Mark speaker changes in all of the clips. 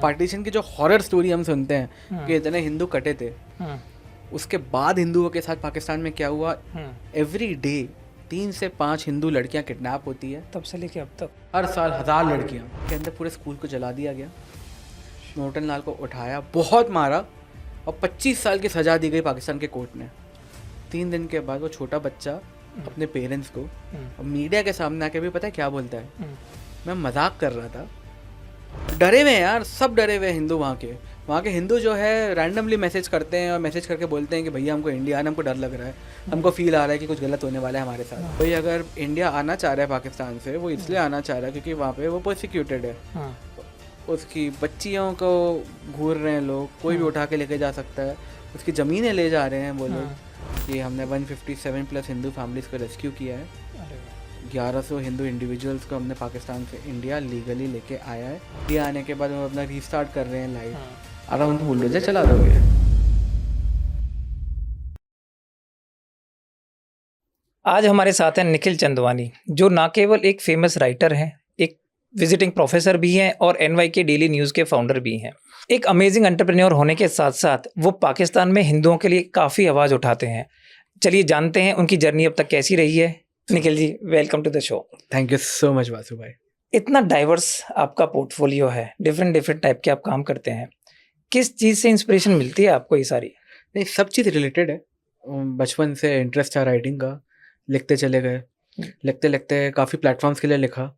Speaker 1: Partition की जो horror story हम सुनते हैं कि इतने हिंदू कटे थे, उसके बाद हिंदुओं के साथ पाकिस्तान में क्या हुआ, एवरी डे 3 से 5 हिंदू लड़कियां किडनैप होती है।
Speaker 2: तब से लेके अब तक
Speaker 1: हर साल 1000 लड़कियां के अंदर पूरे स्कूल को जला दिया गया। नोटन लाल को उठाया, बहुत मारा और 25 साल की सज़ा दी गई पाकिस्तान के कोर्ट ने। 3 दिन के बाद वो छोटा बच्चा अपने पेरेंट्स को और मीडिया के सामने आके भी पता है क्या बोलता है, मैं मजाक कर रहा था। डरे हुए हैं यार, सब डरे हुए हिंदू। वहाँ के हिंदू जो है रैंडमली मैसेज करते हैं और मैसेज करके बोलते हैं कि भैया हमको इंडिया आना, हमको डर लग रहा है, हमको फील आ रहा है कि कुछ गलत होने वाला है हमारे साथ। कोई अगर इंडिया आना चाह रहा है पाकिस्तान से, वो इसलिए आना चाह रहा है क्योंकि वहाँ पे वो प्रोसिक्यूटेड है। उसकी बच्चियों को घूर रहे हैं लोग, कोई भी उठा के लेके जा सकता है, उसकी ज़मीनें ले जा रहे हैं वो लोग। कि हमने 157 प्लस हिंदू फैमिलीज़ को रेस्क्यू किया है। 1100 हिंदू इंडिविजुअल्स को हमने पाकिस्तान से इंडिया लीगली लेके आया है। इंडिया आने के बाद हम अपना रीस्टार्ट कर रहे हैं लाइफ। अराउंड बुलडोजर चला दोगे।
Speaker 2: आज हमारे साथ हैं निखिल चंदवानी, जो ना केवल एक फेमस राइटर हैं, एक विजिटिंग प्रोफेसर भी हैं और NYK डेली न्यूज़ के फाउंडर भी हैं। एक अमेजिंग एंटरप्रेन्योर होने के साथ साथ वो पाकिस्तान में हिंदुओं के लिए काफ़ी आवाज़ उठाते हैं। चलिए जानते हैं उनकी जर्नी अब तक कैसी रही है। Nikhil ji, welcome to the show.
Speaker 1: Thank you so much Vasu भाई।
Speaker 2: इतना डाइवर्स आपका पोर्टफोलियो है, डिफरेंट टाइप के आप काम करते हैं, किस चीज़ से इंस्पिरेशन मिलती है आपको ये सारी?
Speaker 1: नहीं, सब चीज़ रिलेटेड है। बचपन से इंटरेस्ट था राइटिंग का, लिखते चले गए, लिखते लिखते काफ़ी प्लेटफॉर्म्स के लिए लिखा।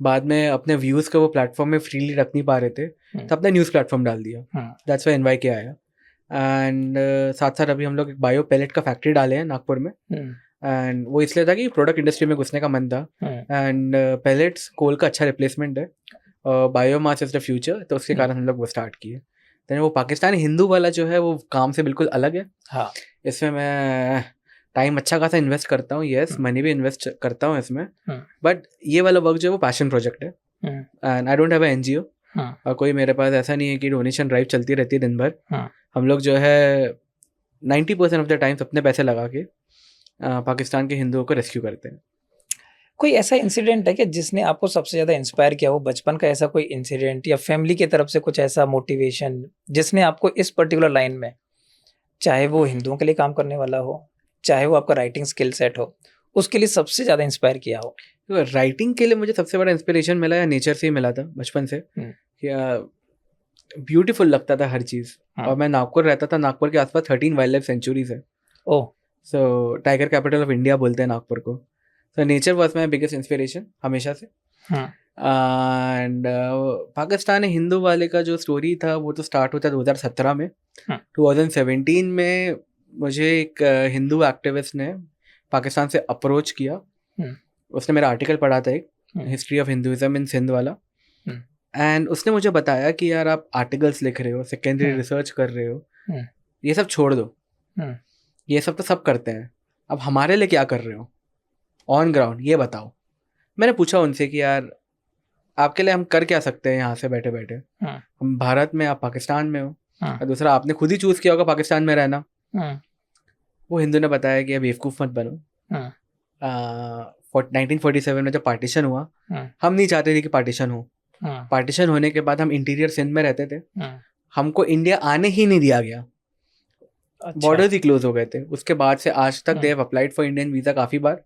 Speaker 1: बाद में अपने व्यूज़ को वो प्लेटफॉर्म में फ्रीली रख नहीं पा रहे थे, तो अपना न्यूज़ प्लेटफॉर्म डाल दिया। दैट्स व्हाई NYK आया। एंड साथ साथ अभी हम लोग एक बायो पैलेट का फैक्ट्री डाले हैं नागपुर में। एंड वो इसलिए था कि प्रोडक्ट इंडस्ट्री में घुसने का मन था। एंड पैलेट्स कोल का अच्छा रिप्लेसमेंट है, बायोमास इज द फ्यूचर, तो उसके कारण हम लोग वो स्टार्ट किए। तो वो पाकिस्तानी हिंदू वाला जो है वो काम से बिल्कुल अलग है।
Speaker 2: हाँ,
Speaker 1: इसमें मैं टाइम अच्छा खासा इन्वेस्ट करता हूँ, यस मनी भी इन्वेस्ट करता हूँ इसमें, बट ये वाला वर्क जो है वो पैशन प्रोजेक्ट है। And I don't have a NGO, और कोई मेरे पास ऐसा नहीं है कि डोनेशन ड्राइव चलती रहती है दिन भर। हम लोग जो है 90% ऑफ द टाइम्स अपने पैसे लगा के पाकिस्तान के हिंदुओं को रेस्क्यू करते हैं।
Speaker 2: कोई ऐसा इंसिडेंट है कि जिसने आपको सबसे ज़्यादा इंस्पायर किया हो, बचपन का ऐसा कोई इंसिडेंट या फैमिली की तरफ से कुछ ऐसा मोटिवेशन जिसने आपको इस पर्टिकुलर लाइन में, चाहे वो हिंदुओं के लिए काम करने वाला हो, चाहे वो आपका राइटिंग स्किल सेट हो, उसके लिए सबसे ज़्यादा इंस्पायर किया हो?
Speaker 1: तो राइटिंग के लिए मुझे सबसे बड़ा इंस्पिरेशन मिला या नेचर से ही मिला था बचपन से। ब्यूटीफुल लगता था हर चीज़। और मैं नागपुर रहता था, नागपुर के आसपास 13 वाइल्ड लाइफ सेंचुरीज है।
Speaker 2: ओह,
Speaker 1: सो टाइगर कैपिटल ऑफ इंडिया बोलते हैं नागपुर को। So nature was my biggest inspiration हमेशा से। एंड पाकिस्तानी हिंदू वाले का जो स्टोरी था वो तो स्टार्ट होता है 2017 में। 2017 में मुझे एक हिंदू एक्टिविस्ट ने पाकिस्तान से अप्रोच किया। उसने मेरा आर्टिकल पढ़ा था, एक हिस्ट्री ऑफ हिंदुइज्म इन सिंध वाला। एंड उसने मुझे बताया कि यार आप आर्टिकल्स लिख रहे हो, सेकेंडरी रिसर्च कर रहे हो, ये सब छोड़ दो, ये सब तो सब करते हैं, अब हमारे लिए क्या कर रहे हो ऑन ग्राउंड, ये बताओ। मैंने पूछा उनसे कि यार आपके लिए हम कर क्या सकते हैं यहाँ से बैठे बैठे, हम भारत में, आप पाकिस्तान में हो, और दूसरा आपने खुद ही चूज़ किया होगा पाकिस्तान में रहना। वो हिंदू ने बताया कि बेवकूफ़ मत बनो। 1947 में जब पार्टीशन हुआ, हम नहीं चाहते थे कि पार्टीशन हो। पार्टीशन होने के बाद हम इंटीरियर सिंध में रहते थे, हमको इंडिया आने ही नहीं दिया गया। बॉर्डर्स ही क्लोज हो गए थे। उसके बाद से आज तक they have applied for Indian visa काफ़ी बार।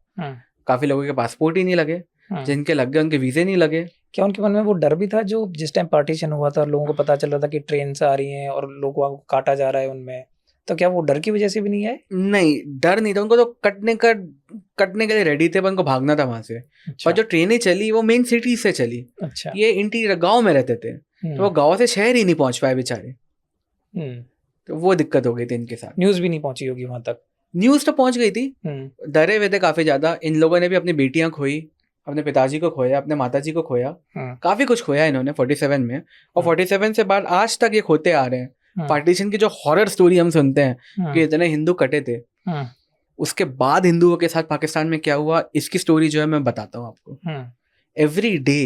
Speaker 1: काफ़ी लोगों के पासपोर्ट ही नहीं लगे, जिनके लग गए उनके वीज़े नहीं लगे।
Speaker 2: क्या उनके मन में वो डर भी था जो जिस टाइम पार्टीशन हुआ था लोगों को पता चल रहा था कि ट्रेन से आ रही हैं और लोगों को काटा जा रहा है उनमें, तो क्या वो डर की वजह से भी नहीं आए?
Speaker 1: नहीं, डर नहीं था उनको, तो कटने के लिए रेडी थे, पर उनको भागना था वहां से।
Speaker 2: अच्छा।
Speaker 1: और जो ट्रेनें चली वो मेन सिटी से चली।
Speaker 2: अच्छा।
Speaker 1: ये इंटीरियर गांव में रहते थे, तो वो गांव से शहर ही नहीं पहुंच पाए बेचारे। तो वो दिक्कत हो गई थी इनके साथ।
Speaker 2: न्यूज़ भी नहीं पहुंची होगी वहां तक?
Speaker 1: न्यूज़ तो पहुंच गई थी, डरे हुए थे काफी ज्यादा। इन लोगों ने भी अपनी बेटियां खोई, अपने पिताजी को खोया, अपने माताजी को खोया, काफी कुछ खोया इन्होंने 47 में। और 47 से बाद आज तक ये खोते आ रहे हैं। पार्टीशन की जो हॉरर स्टोरी हम सुनते हैं कि इतने हिंदू कटे थे, उसके बाद हिंदुओं के साथ पाकिस्तान में क्या हुआ, इसकी स्टोरी जो है मैं बताता हूँ आपको। एवरी डे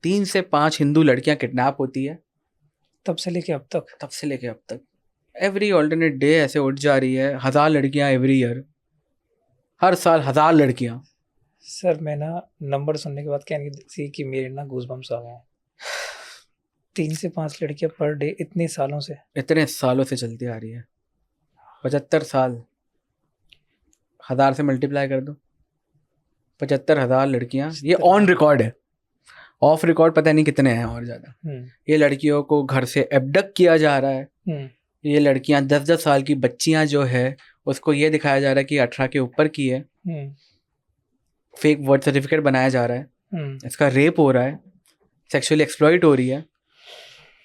Speaker 1: 3 से 5 हिंदू लड़कियां किडनैप होती है।
Speaker 2: तब से लेके अब तक
Speaker 1: एवरी ऑल्टरनेट डे ऐसे उठ जा रही है। 1000 लड़कियां एवरी ईयर, हर साल 1000 लड़कियां।
Speaker 2: सर मैं ना नंबर सुनने के बाद कहने सी कि मेरे ना गूज़बम्स आ गए हैं। 3 से 5 लड़कियां पर डे इतने सालों से?
Speaker 1: इतने सालों से चलती आ रही है। 75 साल, 1000 से मल्टीप्लाई कर दो, 75,000 लड़कियां। ये ऑन रिकॉर्ड है, ऑफ रिकॉर्ड पता नहीं कितने हैं और ज़्यादा। ये लड़कियों को घर से एबडक्ट किया जा रहा है। ये लड़कियां 10-10 साल की बच्चियां जो है उसको ये दिखाया जा रहा है कि 18 के ऊपर की है। फेक बर्थ सर्टिफिकेट बनाया जा रहा है, इसका रेप हो रहा है, सेक्सुअली एक्सप्लॉइट हो रही है,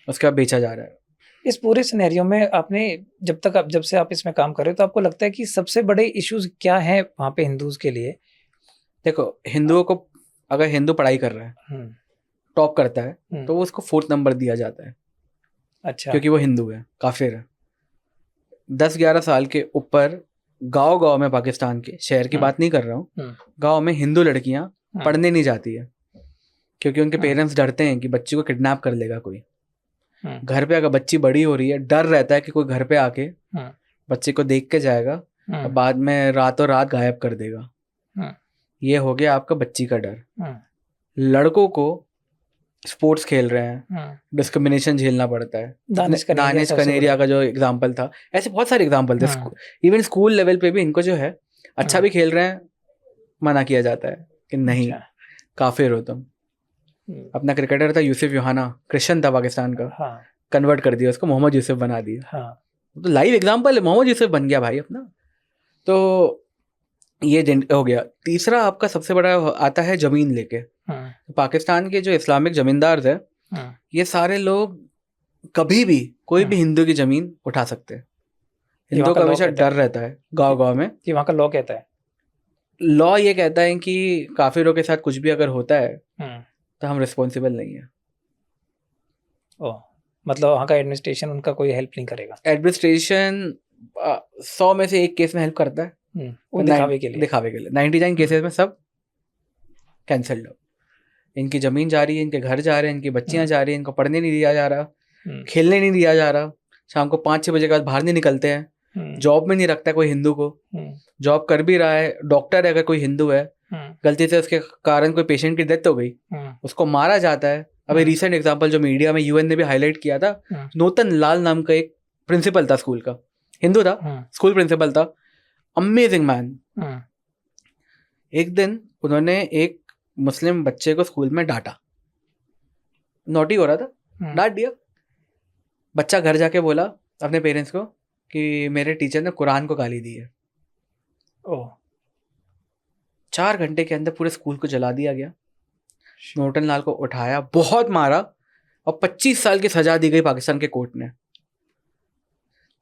Speaker 1: उसका बेचा जा रहा है।
Speaker 2: इस पूरे सिनेरियो में आपने जब से आप इसमें काम कर रहे हो तो आपको लगता है कि सबसे बड़े इश्यूज क्या हैं वहाँ पे हिंदूज के लिए?
Speaker 1: देखो, हिंदुओं को अगर हिंदू पढ़ाई कर रहा है, टॉप करता है, तो वो उसको 4th नंबर दिया जाता है।
Speaker 2: अच्छा।
Speaker 1: क्योंकि वो हिंदू है, काफिर है। 10-11 साल के ऊपर गांव में, पाकिस्तान के शहर की बात नहीं कर रहा हूँ, गांव में हिंदू लड़कियां पढ़ने नहीं जाती है क्योंकि उनके पेरेंट्स डरते हैं कि बच्ची को किडनैप कर लेगा कोई। घर पे अगर बच्ची बड़ी हो रही है, डर रहता है कि कोई घर पे आके बच्चे को देख के जाएगा और बाद में रातों रात गायब कर देगा। ये हो गया आपका बच्ची का डर। लड़कों को स्पोर्ट्स खेल रहे हैं, डिस्क्रिमिनेशन झेलना पड़ता है। दानिश कनेरिया का जो एग्जांपल था, ऐसे बहुत सारे एग्जांपल थे। इवन स्कूल लेवल पे भी इनको जो है अच्छा भी खेल रहे हैं, मना किया जाता है कि नहीं, काफिर हो तुम। अपना क्रिकेटर था यूसुफ योहाना, क्रिश्चियन था पाकिस्तान का, कन्वर्ट कर दिया उसको, मोहम्मद यूसुफ बना दिया। तो लाइव एग्जांपल है, मोहम्मद यूसुफ बन गया भाई अपना। तो ये हो गया। तीसरा आपका सबसे बड़ा आता है जमीन लेके। पाकिस्तान के जो इस्लामिक जमींदार है, ये सारे लोग कभी भी कोई भी हिंदू की जमीन उठा सकते हैं। हिंदू का हमेशा डर रहता है गांव में।
Speaker 2: कि वहाँ का लॉ कहता है,
Speaker 1: लॉ ये कहता है कि काफिरों के साथ कुछ भी अगर होता है तो हम रिस्पॉन्सिबल नहीं है।
Speaker 2: मतलब वहाँ का एडमिनिस्ट्रेशन उनका कोई हेल्प नहीं करेगा।
Speaker 1: एडमिनिस्ट्रेशन 100 में से 1 केस में हेल्प करता है,
Speaker 2: दिखावे के लिए।
Speaker 1: 99 केसेस में सब कैंसल्ड हो। इनकी जमीन जा रही है, इनके घर जा रहे हैं, इनकी बच्चियां जा रही हैं, इनको पढ़ने नहीं दिया जा रहा, खेलने नहीं दिया जा रहा, शाम को 5-6 बजे के बाद बाहर नहीं निकलते हैं, जॉब में नहीं रखता कोई हिंदू को, जॉब कर भी रहा है, डॉक्टर है अगर कोई हिंदू है, गलती से उसके कारण कोई पेशेंट की डेथ हो गई, उसको मारा जाता है। अभी रिसेंट एग्जांपल जो मीडिया में यूएन ने भी हाईलाइट किया था, नूतन लाल नाम का एक प्रिंसिपल था स्कूल का, हिंदू था, स्कूल प्रिंसिपल था, अमेजिंग मैन। एक दिन उन्होंने एक मुस्लिम बच्चे को स्कूल में डांटा, नोटी हो रहा था, डांट दिया। बच्चा घर जाके बोला अपने पेरेंट्स को कि मेरे टीचर ने कुरान को गाली दी है। 4 घंटे के अंदर पूरे स्कूल को जला दिया गया। नूतन लाल को उठाया, बहुत मारा और 25 साल की सजा दी गई पाकिस्तान के कोर्ट ने।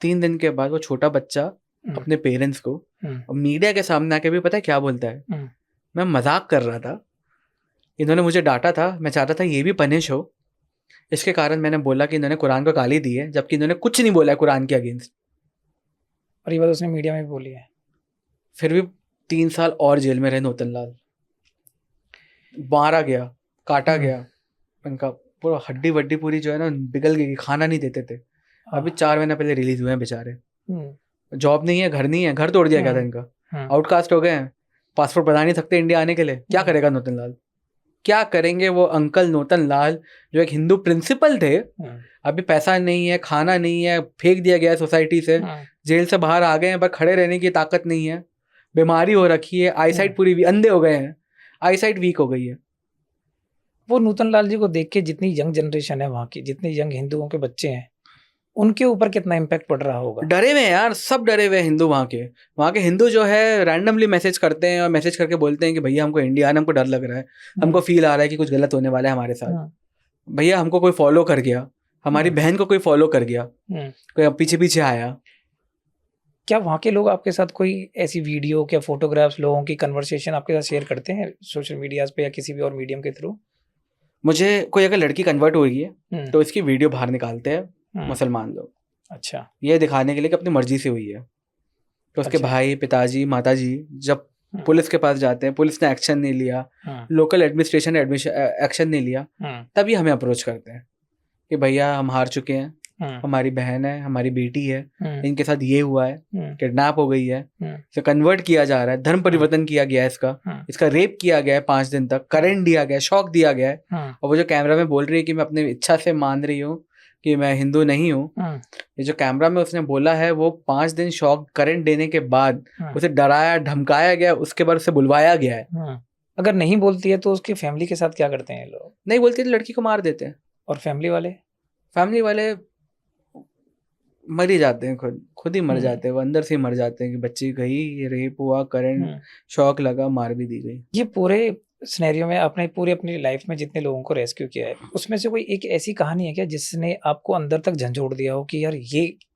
Speaker 1: 3 दिन के बाद वो छोटा बच्चा अपने पेरेंट्स को और मीडिया के सामने आके भी पता है क्या बोलता है, मैं मजाक कर रहा था, इन्होंने मुझे डांटा था, मैं चाहता था ये भी पनिश हो, इसके कारण मैंने बोला कि इन्होंने कुरान को गाली दी है, जबकि इन्होंने कुछ नहीं बोला है कुरान के अगेंस्ट।
Speaker 2: और ये बात उसने मीडिया में भी बोली है।
Speaker 1: फिर भी 3 साल और जेल में रहे नूतन लाल। मारा गया, काटा गया, उनका पूरा हड्डी वड्डी पूरी जो है ना पिघल गई, खाना नहीं देते थे। अभी 4 महीने पहले रिलीज हुए हैं बेचारे। जॉब नहीं है, घर नहीं है, घर तोड़ दिया गया था इनका, आउटकास्ट हो गए हैं, पासपोर्ट बना नहीं सकते इंडिया आने के लिए। क्या करेगा नूतन लाल, क्या करेंगे वो अंकल नूतन लाल जो एक हिंदू प्रिंसिपल थे। अभी पैसा नहीं है, खाना नहीं है, फेंक दिया गया सोसाइटी से, जेल से बाहर आ गए हैं पर खड़े रहने की ताकत नहीं है, बीमारी हो रखी है, आईसाइट पूरी अंधे हो गए हैं, आईसाइट वीक हो गई है।
Speaker 2: वो नूतन लाल जी को देख के जितनी यंग जनरेशन है वहाँ की, जितने यंग हिंदुओं के बच्चे हैं, उनके ऊपर कितना इम्पैक्ट पड़ रहा होगा।
Speaker 1: डरे हुए हैं यार, सब डरे हुए हिंदू। वहाँ के हिंदू जो है रैंडमली मैसेज करते हैं और मैसेज करके बोलते हैं कि भैया हमको इंडिया आने, हमको डर लग रहा है, हमको फील आ रहा है कि कुछ गलत होने वाला है हमारे साथ, भैया हमको कोई फॉलो कर गया, हमारी बहन को कोई फॉलो कर गया, कोई पीछे पीछे आया।
Speaker 2: क्या वहाँ के लोग आपके साथ कोई ऐसी वीडियो क्या फोटोग्राफ्स, लोगों की कन्वर्सेशन आपके साथ शेयर करते हैं सोशल मीडिया पे या किसी भी और मीडियम के थ्रू?
Speaker 1: मुझे कोई अगर लड़की कन्वर्ट हो गई है तो इसकी वीडियो बाहर निकालते हैं मुसलमान लोग।
Speaker 2: अच्छा।
Speaker 1: ये दिखाने के लिए कि अपनी मर्जी से हुई है। तो उसके भाई, पिताजी, माताजी जब पुलिस के पास जाते हैं, पुलिस ने एक्शन नहीं लिया, लोकल एडमिनिस्ट्रेशन ने एक्शन नहीं लिया, तभी हमें अप्रोच करते हैं कि भैया हम हार चुके हैं, हमारी बहन है, हमारी बेटी है,
Speaker 2: हम्म,
Speaker 1: इनके साथ ये हुआ है,
Speaker 2: हम्म,
Speaker 1: किडनैप हो गई है,
Speaker 2: हम्म,
Speaker 1: इसे कन्वर्ट किया जा रहा है, धर्म परिवर्तन किया गया है
Speaker 2: हम्म,
Speaker 1: इसका रेप किया गया है 5 दिन तक, करंट दिया गया है, शॉक दिया गया है।
Speaker 2: हम्म,
Speaker 1: और वो जो कैमरा में बोल रही है कि मैं अपनी इच्छा से मान रही हूँ कि मैं हिंदू नहीं हूँ,
Speaker 2: हम्म,
Speaker 1: ये जो कैमरा में उसने बोला है वो 5 दिन शॉक करंट देने के बाद
Speaker 2: हम्म,
Speaker 1: उसे डराया धमकाया गया, उसके बाद उसे बुलवाया गया है।
Speaker 2: अगर नहीं बोलती है तो उसकी फैमिली के साथ क्या करते हैं ये लोग?
Speaker 1: नहीं बोलती तो लड़की को मार देते हैं।
Speaker 2: और फैमिली वाले?
Speaker 1: फैमिली वाले मर ही जाते हैं, खुद ही मर
Speaker 2: हम्म,
Speaker 1: जाते हैं, वो अंदर से ही मर जाते हैं कि बच्ची गई, ये रेप हुआ, करंट
Speaker 2: हम्म।
Speaker 1: शॉक लगा, मार भी दी गई।
Speaker 2: ये पूरे सिनेरियो में आपने पूरी अपनी लाइफ में जितने लोगों को रेस्क्यू किया है उसमें से कोई एक ऐसी कहानी है क्या जिसने आपको अंदर तक झंझोड़ दिया हो कि यार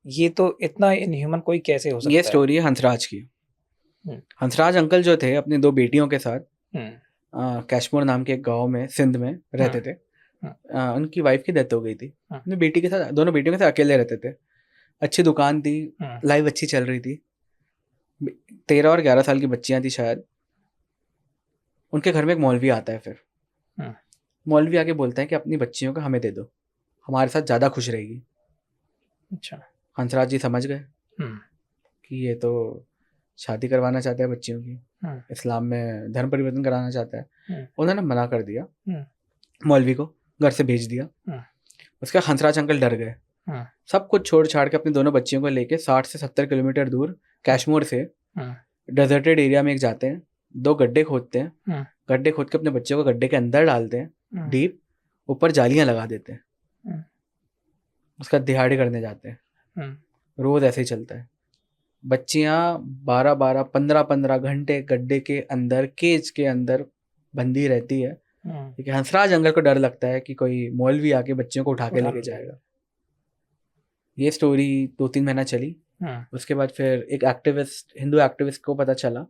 Speaker 2: ये तो इतना इनह्यूमन कोई कैसे हो सकता
Speaker 1: ये
Speaker 2: है?
Speaker 1: स्टोरी है हंसराज की।
Speaker 2: हम्म,
Speaker 1: हंसराज अंकल जो थे अपनी 2 बेटियों के साथ
Speaker 2: हम्म,
Speaker 1: कैशमोर नाम के एक गांव में सिंध में रहते थे। उनकी वाइफ की डेथ हो गई थी। अपनी बेटी के साथ, दोनों बेटियों के साथ अकेले रहते थे। अच्छी दुकान थी, लाइफ अच्छी चल रही थी। 13 और 11 साल की बच्चियां थी शायद। उनके घर में एक मौलवी आता है। फिर मौलवी आके बोलता है कि अपनी बच्चियों को हमें दे दो, हमारे साथ ज़्यादा खुश रहेगी।
Speaker 2: अच्छा।
Speaker 1: हंसराज जी समझ गए
Speaker 2: हम्म,
Speaker 1: कि ये तो शादी करवाना चाहता है बच्चियों की,
Speaker 2: हम्म,
Speaker 1: इस्लाम में धर्म परिवर्तन कराना चाहता है।
Speaker 2: हम्म,
Speaker 1: उन्होंने मना कर दिया,
Speaker 2: हम्म,
Speaker 1: मौलवी को घर से भेज दिया।
Speaker 2: हम्म,
Speaker 1: उसके बाद हंसराज अंकल डर गए,
Speaker 2: हम्म,
Speaker 1: सब कुछ छोड़ छाड़ के अपनी दोनों बच्चियों को लेके 60 से 70 किलोमीटर दूर कैशमोर से
Speaker 2: हम्म,
Speaker 1: डेजर्टेड एरिया में एक जाते हैं। 2 गड्ढे खोदते हैं,
Speaker 2: हम्म,
Speaker 1: गड्ढे खोद के अपने बच्चों को गड्ढे के अंदर डालते हैं,
Speaker 2: हम्म,
Speaker 1: डीप, ऊपर जालियां लगा देते हैं।
Speaker 2: हम्म,
Speaker 1: उसका दिहाड़ी करने जाते हैं।
Speaker 2: हम्म,
Speaker 1: रोज ऐसे ही चलता है। बच्चियां 12-12, 15-15 घंटे गड्ढे के अंदर, केज के अंदर बंदी रहती है, क्योंकि हंसराज अंकल को डर लगता है कि कोई मौलवी आके बच्चियों को उठा के
Speaker 2: उठा
Speaker 1: लेके
Speaker 2: ले
Speaker 1: जाएगा। ये स्टोरी 2-3 महीना चली। उसके बाद फिर एक एक्टिविस्ट, हिंदू एक्टिविस्ट को पता चला,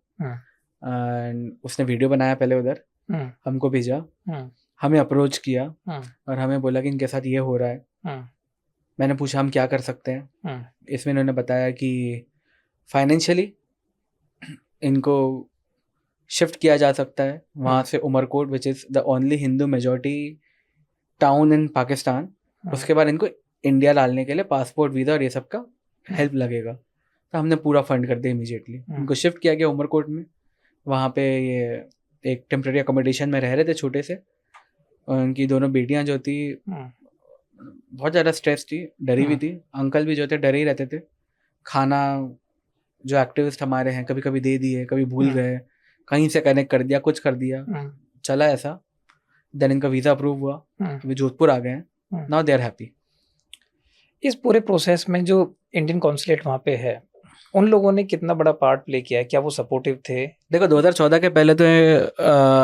Speaker 1: एंड उसने वीडियो बनाया पहले उधर, हमको भेजा, हमें अप्रोच किया और हमें बोला कि इनके साथ ये हो रहा है। मैंने पूछा हम क्या कर सकते हैं। इसमें इन्होंने बताया कि फाइनेंशियली इनको शिफ्ट किया जा सकता है वहाँ से Umarkot, which is the only Hindu majority town in Pakistan. उसके बाद इनको इंडिया डालने के लिए पासपोर्ट, वीज़ा और ये सब का हेल्प लगेगा। तो हमने पूरा फंड कर दिया इमीडिएटली। इनको शिफ्ट किया गया उमरकोट में। वहाँ पे ये एक टेम्प्रेरी अकोमोडेशन में रह रहे थे छोटे से। और उनकी दोनों बेटियां जो थी बहुत ज़्यादा स्ट्रेस थी, डरी हुई थी। अंकल भी जो थे डरे ही रहते थे। खाना जो एक्टिविस्ट हमारे हैं कभी कभी दे दिए, कभी भूल गए, कहीं से कनेक्ट कर दिया, कुछ कर दिया, चला ऐसा। देन इनका वीज़ा अप्रूव हुआ, अभी जोधपुर आ गए हैं। Now they are happy.
Speaker 2: इस पूरे प्रोसेस में जो इंडियन कॉन्सुलेट वहाँ पे है, उन लोगों ने कितना बड़ा पार्ट प्ले किया है? क्या वो सपोर्टिव थे?
Speaker 1: देखो 2014 के पहले तो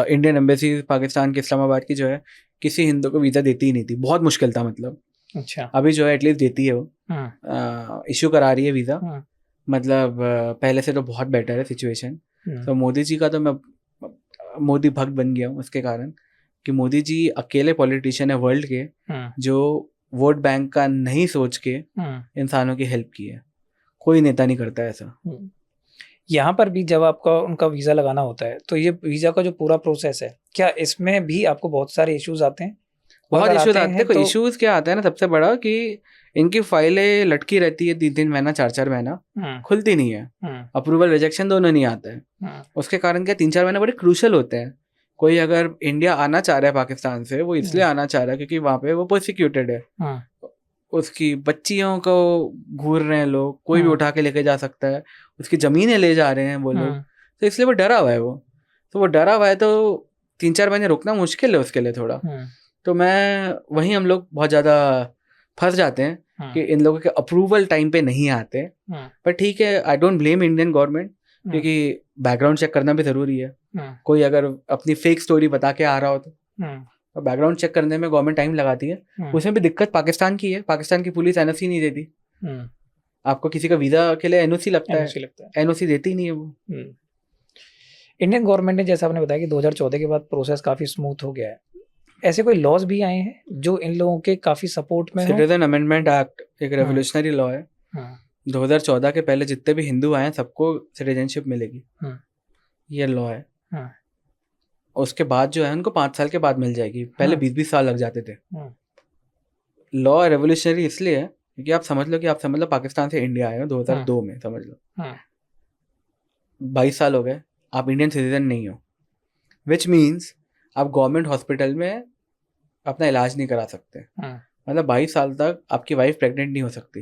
Speaker 1: इंडियन एम्बेसी पाकिस्तान के इस्लामाबाद की जो है किसी हिंदू को वीज़ा देती ही नहीं थी, बहुत मुश्किल था मतलब।
Speaker 2: अच्छा।
Speaker 1: अभी जो है एटलीस्ट देती है, वो इशू करा रही है वीज़ा। मतलब पहले से तो बहुत बेटर है सिचुएशन। तो मोदी जी का तो मैं मोदी भक्त बन गया हूँ उसके कारण कि मोदी जी अकेले पॉलिटिशियन है वर्ल्ड के जो वोट बैंक का नहीं सोच के इंसानों की हेल्प की है। कोई नेता नहीं करता ऐसा।
Speaker 2: यहाँ पर भी जब आपका उनका वीज़ा लगाना होता है तो ये वीज़ा का जो पूरा प्रोसेस है, क्या इसमें भी आपको बहुत सारे इश्यूज आते हैं?
Speaker 1: बहुत इश्यूज आते हैं। देखो इश्यूज क्या आते हैं ना, सबसे बड़ा कि इनकी फाइलें लटकी रहती है 3-3 महीना, 4-4 महीना, खुलती नहीं है। अप्रूवल रिजेक्शन दोनों नहीं आता है। उसके कारण क्या 3-4 महीने बड़े क्रूशल होते हैं। कोई अगर इंडिया आना चाह रहा है पाकिस्तान से, वो इसलिए आना चाह रहा है क्योंकि वहाँ पे वो प्रोसिक्यूटेड है। उसकी बच्चियों को घूर रहे हैं लोग, कोई भी उठा के लेके जा सकता है, उसकी ज़मीनें ले जा रहे हैं वो लोग। तो इसलिए वो डरा हुआ है। तो वो डरा हुआ है तो 3-4 महीने रुकना मुश्किल है उसके लिए थोड़ा। तो मैं वहीं हम लोग बहुत ज़्यादा फंस जाते हैं कि इन लोगों के अप्रूवल टाइम पे नहीं आते। पर ठीक है, I don't blame Indian government, क्योंकि बैकग्राउंड चेक करना भी ज़रूरी है। कोई अगर अपनी फेक स्टोरी बता के आ रहा हो तो बैकग्राउंड चेक करने में गवर्नमेंट टाइम लगाती है। उसमें भी दिक्कत पाकिस्तान की है। पाकिस्तान की पुलिस एनओसी नहीं देती। आपको किसी का वीज़ा के लिए एनओसी लगता है, एनओसी देती नहीं है वो।
Speaker 2: इंडियन गवर्नमेंट ने, जैसा आपने बताया कि 2014 के बाद प्रोसेस काफ़ी स्मूथ हो गया है, ऐसे कोई लॉज भी आए हैं जो इन लोगों के काफ़ी सपोर्ट में?
Speaker 1: सिटीजन अमेंडमेंट एक्ट एक रेवोल्यूशनरी लॉ है। 2014 के पहले जितने भी हिंदू आए सबको सिटीजनशिप मिलेगी, ये लॉ है। उसके बाद जो है उनको 5 साल के बाद मिल जाएगी। पहले 20-20 साल लग जाते थे। लॉ रेवोल्यूशनरी इसलिए है क्योंकि आप समझ लो पाकिस्तान से इंडिया आए हो 2002 में, समझ लो 22 साल हो गए, आप इंडियन सिटीजन नहीं हो, विच मीन्स आप गवर्नमेंट हॉस्पिटल में अपना इलाज नहीं करा सकते। मतलब 22 साल तक आपकी वाइफ प्रेग्नेंट नहीं हो सकती।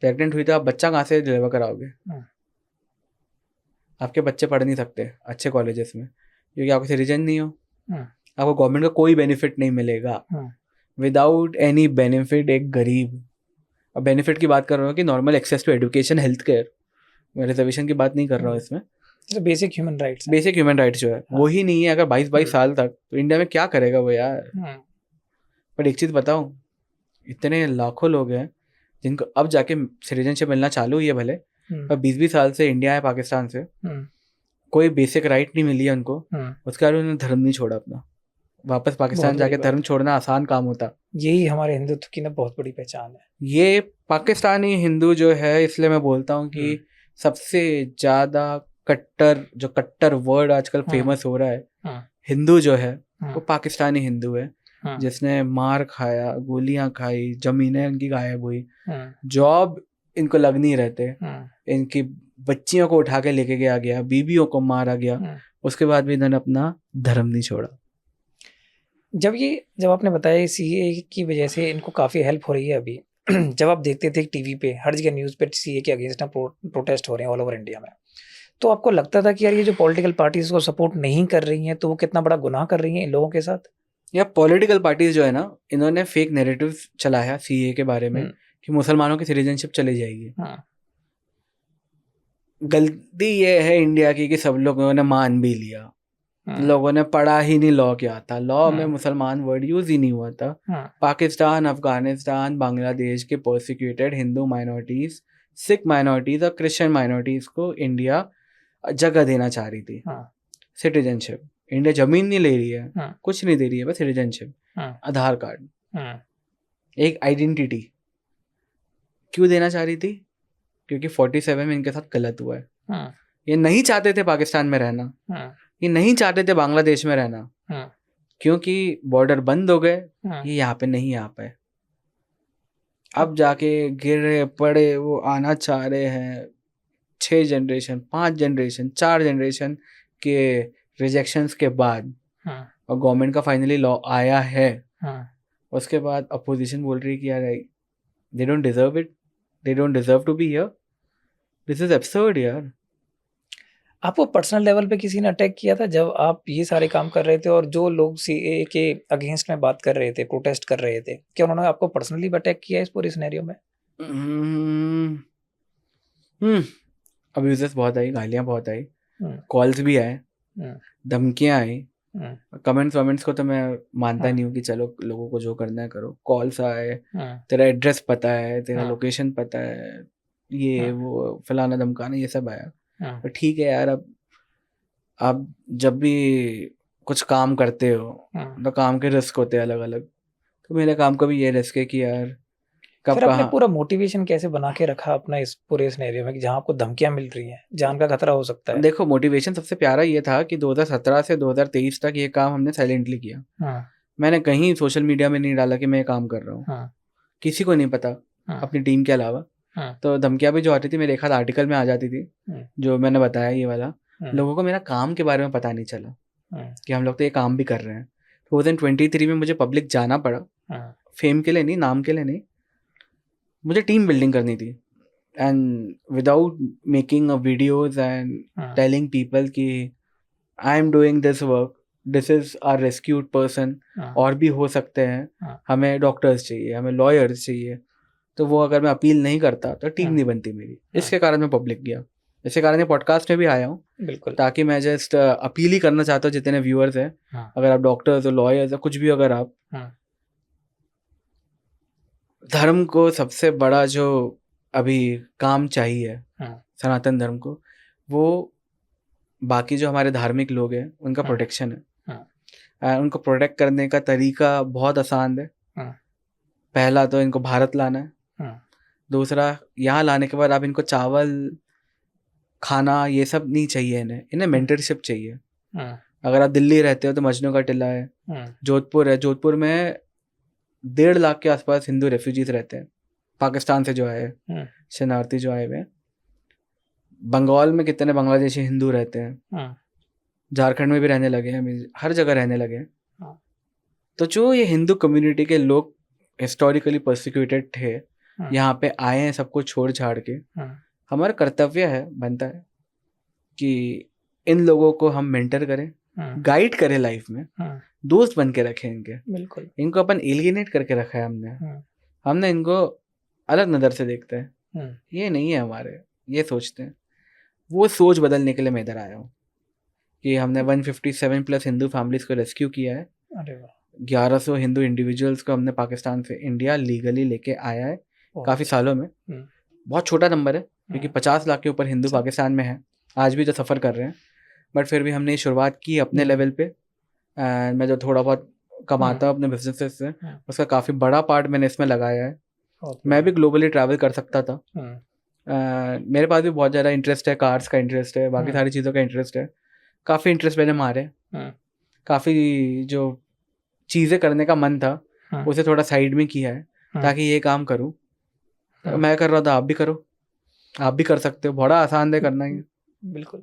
Speaker 1: प्रेग्नेंट हुई तो आप बच्चा कहाँ से डिलीवर कराओगे? आपके बच्चे पढ़ नहीं सकते अच्छे कॉलेजेस में क्योंकि आप सिटीजन नहीं हो। आपको गवर्नमेंट का कोई बेनिफिट नहीं मिलेगा। विदाउट एनी बेनिफिट एक गरीब, अब बेनिफिट की बात कर रहा हूँ कि normal access to education, health care, मैं रिजर्वेशन की बात नहीं कर रहा हूँ इसमें,
Speaker 2: basic human rights,
Speaker 1: basic human rights जो है वही नहीं है। अगर 22 साल तक, तो इंडिया में क्या करेगा वो यार। पर एक चीज़ बताऊँ, इतने लाखों लोग हैं जिनको अब जाके सिटीजनशिप मिलना चालू हुई है भले, पर 20 साल से इंडिया है पाकिस्तान से, कोई बेसिक राइट नहीं मिली है उनको। उसके बाद उन्होंने धर्म नहीं छोड़ा अपना, वापस पाकिस्तान जाके धर्म छोड़ना आसान काम होता।
Speaker 2: यही हमारे हिंदुत्व की ना बहुत बड़ी पहचान है।
Speaker 1: ये पाकिस्तानी हिंदू जो है, इसलिए मैं बोलता हूँ कि सबसे ज्यादा कट्टर, जो कट्टर वर्ड आजकल फेमस हो रहा है, हिंदू जो है वो पाकिस्तानी हिंदू है, जिसने मार खाया, गोलियां खाई, जमीनें इनकी गायब हुई, जॉब इनको लग नहीं रहते, इनकी बच्चियों को उठा के लेके गया, बीबियों को मारा गया, उसके बाद भी इन्होंने अपना धर्म नहीं छोड़ा।
Speaker 2: जब आपने बताया सीए की वजह से इनको काफ़ी हेल्प हो रही है अभी, जब आप देखते थे टीवी पे हर जगह न्यूज़ पे सीए के अगेंस्ट प्रोटेस्ट हो रहे हैं ऑल ओवर इंडिया में, तो आपको लगता था कि यार ये जो पॉलिटिकल पार्टीज को सपोर्ट नहीं कर रही हैं तो वो कितना बड़ा गुनाह कर रही हैं इन लोगों के साथ?
Speaker 1: या पॉलिटिकल पार्टीज जो है ना, इन्होंने फेक नैरेटिव चलाया सीए के बारे में कि मुसलमानों की सिटीजनशिप चली जाएगी। गलती ये है इंडिया की कि सब लोगों ने मान भी लिया, लोगों ने पढ़ा ही नहीं लॉ क्या था, लॉ में मुसलमान वर्ड यूज ही नहीं हुआ था। पाकिस्तान, अफगानिस्तान, बांग्लादेश के पर्सिक्यूटेड हिंदू माइनॉरिटीज, सिख माइनॉरिटीज और क्रिश्चियन माइनॉरिटीज को इंडिया जगह देना चाह रही थी, सिटीजनशिप। इंडिया जमीन नहीं ले रही है, कुछ नहीं दे रही है, बस सिटीजनशिप, आधार कार्ड, एक आइडेंटिटी। क्यों देना चाह रही थी? क्योंकि 47 में इनके साथ गलत हुआ है। ये नहीं चाहते थे पाकिस्तान में रहना, ये नहीं चाहते थे बांग्लादेश में रहना, क्योंकि बॉर्डर बंद हो गए, ये यहाँ पे नहीं आ पाए। अब जाके गिरे पड़े वो आना चाह रहे हैं। 6 जनरेशन, 5 जनरेशन, 4 जनरेशन के रिजेक्शंस के बाद और गवर्नमेंट का फाइनली लॉ आया है, उसके बाद अपोजिशन बोल रही है कि यार they don't deserve it, they don't deserve to be here, this is absurd यार।
Speaker 2: आपको पर्सनल लेवल पे किसी ने अटैक किया था जब आप ये सारे काम कर रहे थे, और जो लोग सीए के अगेंस्ट में बात कर रहे थे, प्रोटेस्ट कर रहे थे, क्या उन्होंने आपको पर्सनली अटैक किया इस पूरे सिनेरियो में?
Speaker 1: अब्यूजेस बहुत आई, गालियाँ बहुत आई, कॉल्स भी आए, धमकियाँ आई। कमेंट्स को तो मैं मानता नहीं हूँ कि चलो लोगों को जो करना है करो। कॉल्स आए, तेरा एड्रेस पता है, तेरा लोकेशन पता है, ये वो फलाना धमकाना, ये सब आया। तो ठीक है यार, अब आप जब भी कुछ काम करते हो तो काम के रिस्क होते हैं अलग अलग, तो मेरे काम का भी ये रिस्क है कि यार कब
Speaker 2: फिर आपने पूरा मोटिवेशन कैसे बना के रखा अपना इस पूरे सिनेरियो में कि जहाँ आपको धमकियां मिल रही हैं, जान का खतरा हो सकता है?
Speaker 1: देखो, मोटिवेशन सबसे प्यारा ये था कि 2017 से 2023 तक ये काम हमने साइलेंटली किया। मैंने कहीं सोशल मीडिया में नहीं डाला कि मैं ये काम कर रहा हूँ, किसी को नहीं पता अपनी टीम के अलावा। तो धमकियां भी जो आती थी मेरे एक हाथ आर्टिकल में आ जाती थी, जो मैंने बताया ये वाला। लोगों को मेरा काम के बारे में पता नहीं चला कि हम लोग तो ये काम भी कर रहे हैं। 2023 में मुझे पब्लिक जाना पड़ा, फेम के लिए नहीं, नाम के लिए नहीं, मुझे टीम बिल्डिंग करनी थी। And without making a videos and telling people कि I am doing this work, this is our rescued person, और भी हो सकते हैं, हमें डॉक्टर्स चाहिए, हमें लॉयर्स चाहिए, तो वो अगर मैं अपील नहीं करता तो टीम नहीं बनती मेरी। इसके कारण मैं पब्लिक गया, इसके कारण ये पॉडकास्ट में भी आया हूँ, बिल्कुल, ताकि मैं जस्ट अपील ही करना चाहता हूँ जितने व्यूअर्स हैं, अगर आप डॉक्टर्स हो, लॉयर्स हो, कुछ भी, अगर आप धर्म को सबसे बड़ा जो अभी काम चाहिए सनातन धर्म को, वो बाकी जो हमारे धार्मिक लोग हैं उनका प्रोटेक्शन है। उनको प्रोटेक्ट करने का तरीका बहुत आसान है। पहला तो इनको भारत लाना है, दूसरा यहाँ लाने के बाद आप इनको चावल, खाना, ये सब नहीं चाहिए, इन्हें मेंटरशिप चाहिए। अगर आप दिल्ली रहते हो तो मजनू का टिला है, जोधपुर है, जोधपुर में 1.5 लाख के आसपास हिंदू रेफ्यूजीज रहते हैं। पाकिस्तान से जो आए,
Speaker 2: हम्म,
Speaker 1: शरणार्थी जो आए हुए हैं। बंगाल में कितने बांग्लादेशी हिंदू रहते हैं,
Speaker 2: हम्म,
Speaker 1: झारखंड में भी रहने लगे हैं, हर जगह रहने लगे हैं।
Speaker 2: हाँ,
Speaker 1: तो जो ये हिंदू कम्युनिटी के लोग हिस्टोरिकली परसिक्यूटेड थे, यहाँ पे आए हैं सबको छोड़ छाड़ के, हमारा कर्तव्य है, बनता है कि इन लोगों को हम मेंटर करें, गाइड करें लाइफ में, दोस्त बन के रखें इनके।
Speaker 2: बिल्कुल।
Speaker 1: इनको अपन एलियनेट करके रखा है हमने इनको अलग नज़र से देखते हैं, ये नहीं है हमारे, ये सोचते हैं। वो सोच बदलने के लिए मैं इधर आया हूँ कि हमने 157 प्लस हिंदू फैमिलीज को रेस्क्यू किया है।
Speaker 2: अरे वाह,
Speaker 1: 1100 हिंदू इंडिविजुअल्स को हमने पाकिस्तान से इंडिया लीगली लेके आया है काफ़ी सालों में। बहुत छोटा नंबर है क्योंकि 50 लाख के ऊपर हिंदू पाकिस्तान में है आज भी, जो सफ़र कर रहे हैं। बट फिर भी हमने शुरुआत की अपने लेवल पे। मैं जो थोड़ा बहुत कमाता हूँ अपने बिजनेस से, उसका काफ़ी बड़ा पार्ट मैंने इसमें लगाया है। मैं भी ग्लोबली ट्रैवल कर सकता था। मेरे पास भी बहुत ज़्यादा इंटरेस्ट है, कार्स का इंटरेस्ट है, बाकी सारी चीज़ों का इंटरेस्ट है। काफ़ी इंटरेस्ट मैंने मारे, काफ़ी जो चीज़ें करने का मन था उसे थोड़ा साइड में किया है ताकि ये काम करूँ। मैं कर रहा था, आप भी करो, आप भी कर सकते हो, बड़ा आसान है करना ही।
Speaker 2: बिल्कुल।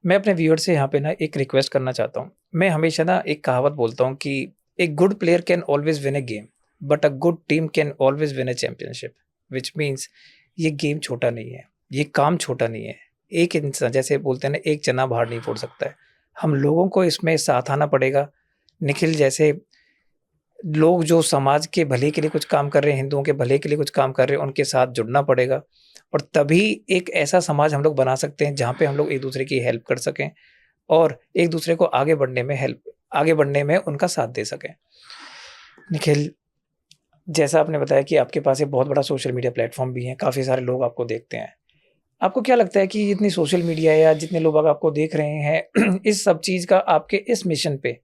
Speaker 2: मैं अपने व्यूअर से यहाँ पे ना एक रिक्वेस्ट करना चाहता हूँ। मैं हमेशा ना एक कहावत बोलता हूँ कि a good player can always win A game but a good team can always win A championship, which means ये गेम छोटा नहीं है, ये काम छोटा नहीं है। एक इंसान, जैसे बोलते हैं ना, एक चना बाहर नहीं फोड़ सकता है। हम लोगों को इसमें साथ आना पड़ेगा। निखिल जैसे लोग जो समाज के भले के लिए कुछ काम कर रहे हैं, हिंदुओं के भले के लिए कुछ काम कर रहे हैं, उनके साथ जुड़ना पड़ेगा और तभी एक ऐसा समाज हम लोग बना सकते हैं जहाँ पे हम लोग एक दूसरे की हेल्प कर सकें और एक दूसरे को आगे बढ़ने में उनका साथ दे सकें। निखिल, जैसा आपने बताया कि आपके पास एक बहुत बड़ा सोशल मीडिया प्लेटफॉर्म भी है, काफ़ी सारे लोग आपको देखते हैं। आपको क्या लगता है कि जितनी सोशल मीडिया या जितने लोग आपको देख रहे हैं इस सब चीज़ का आपके इस मिशन पे,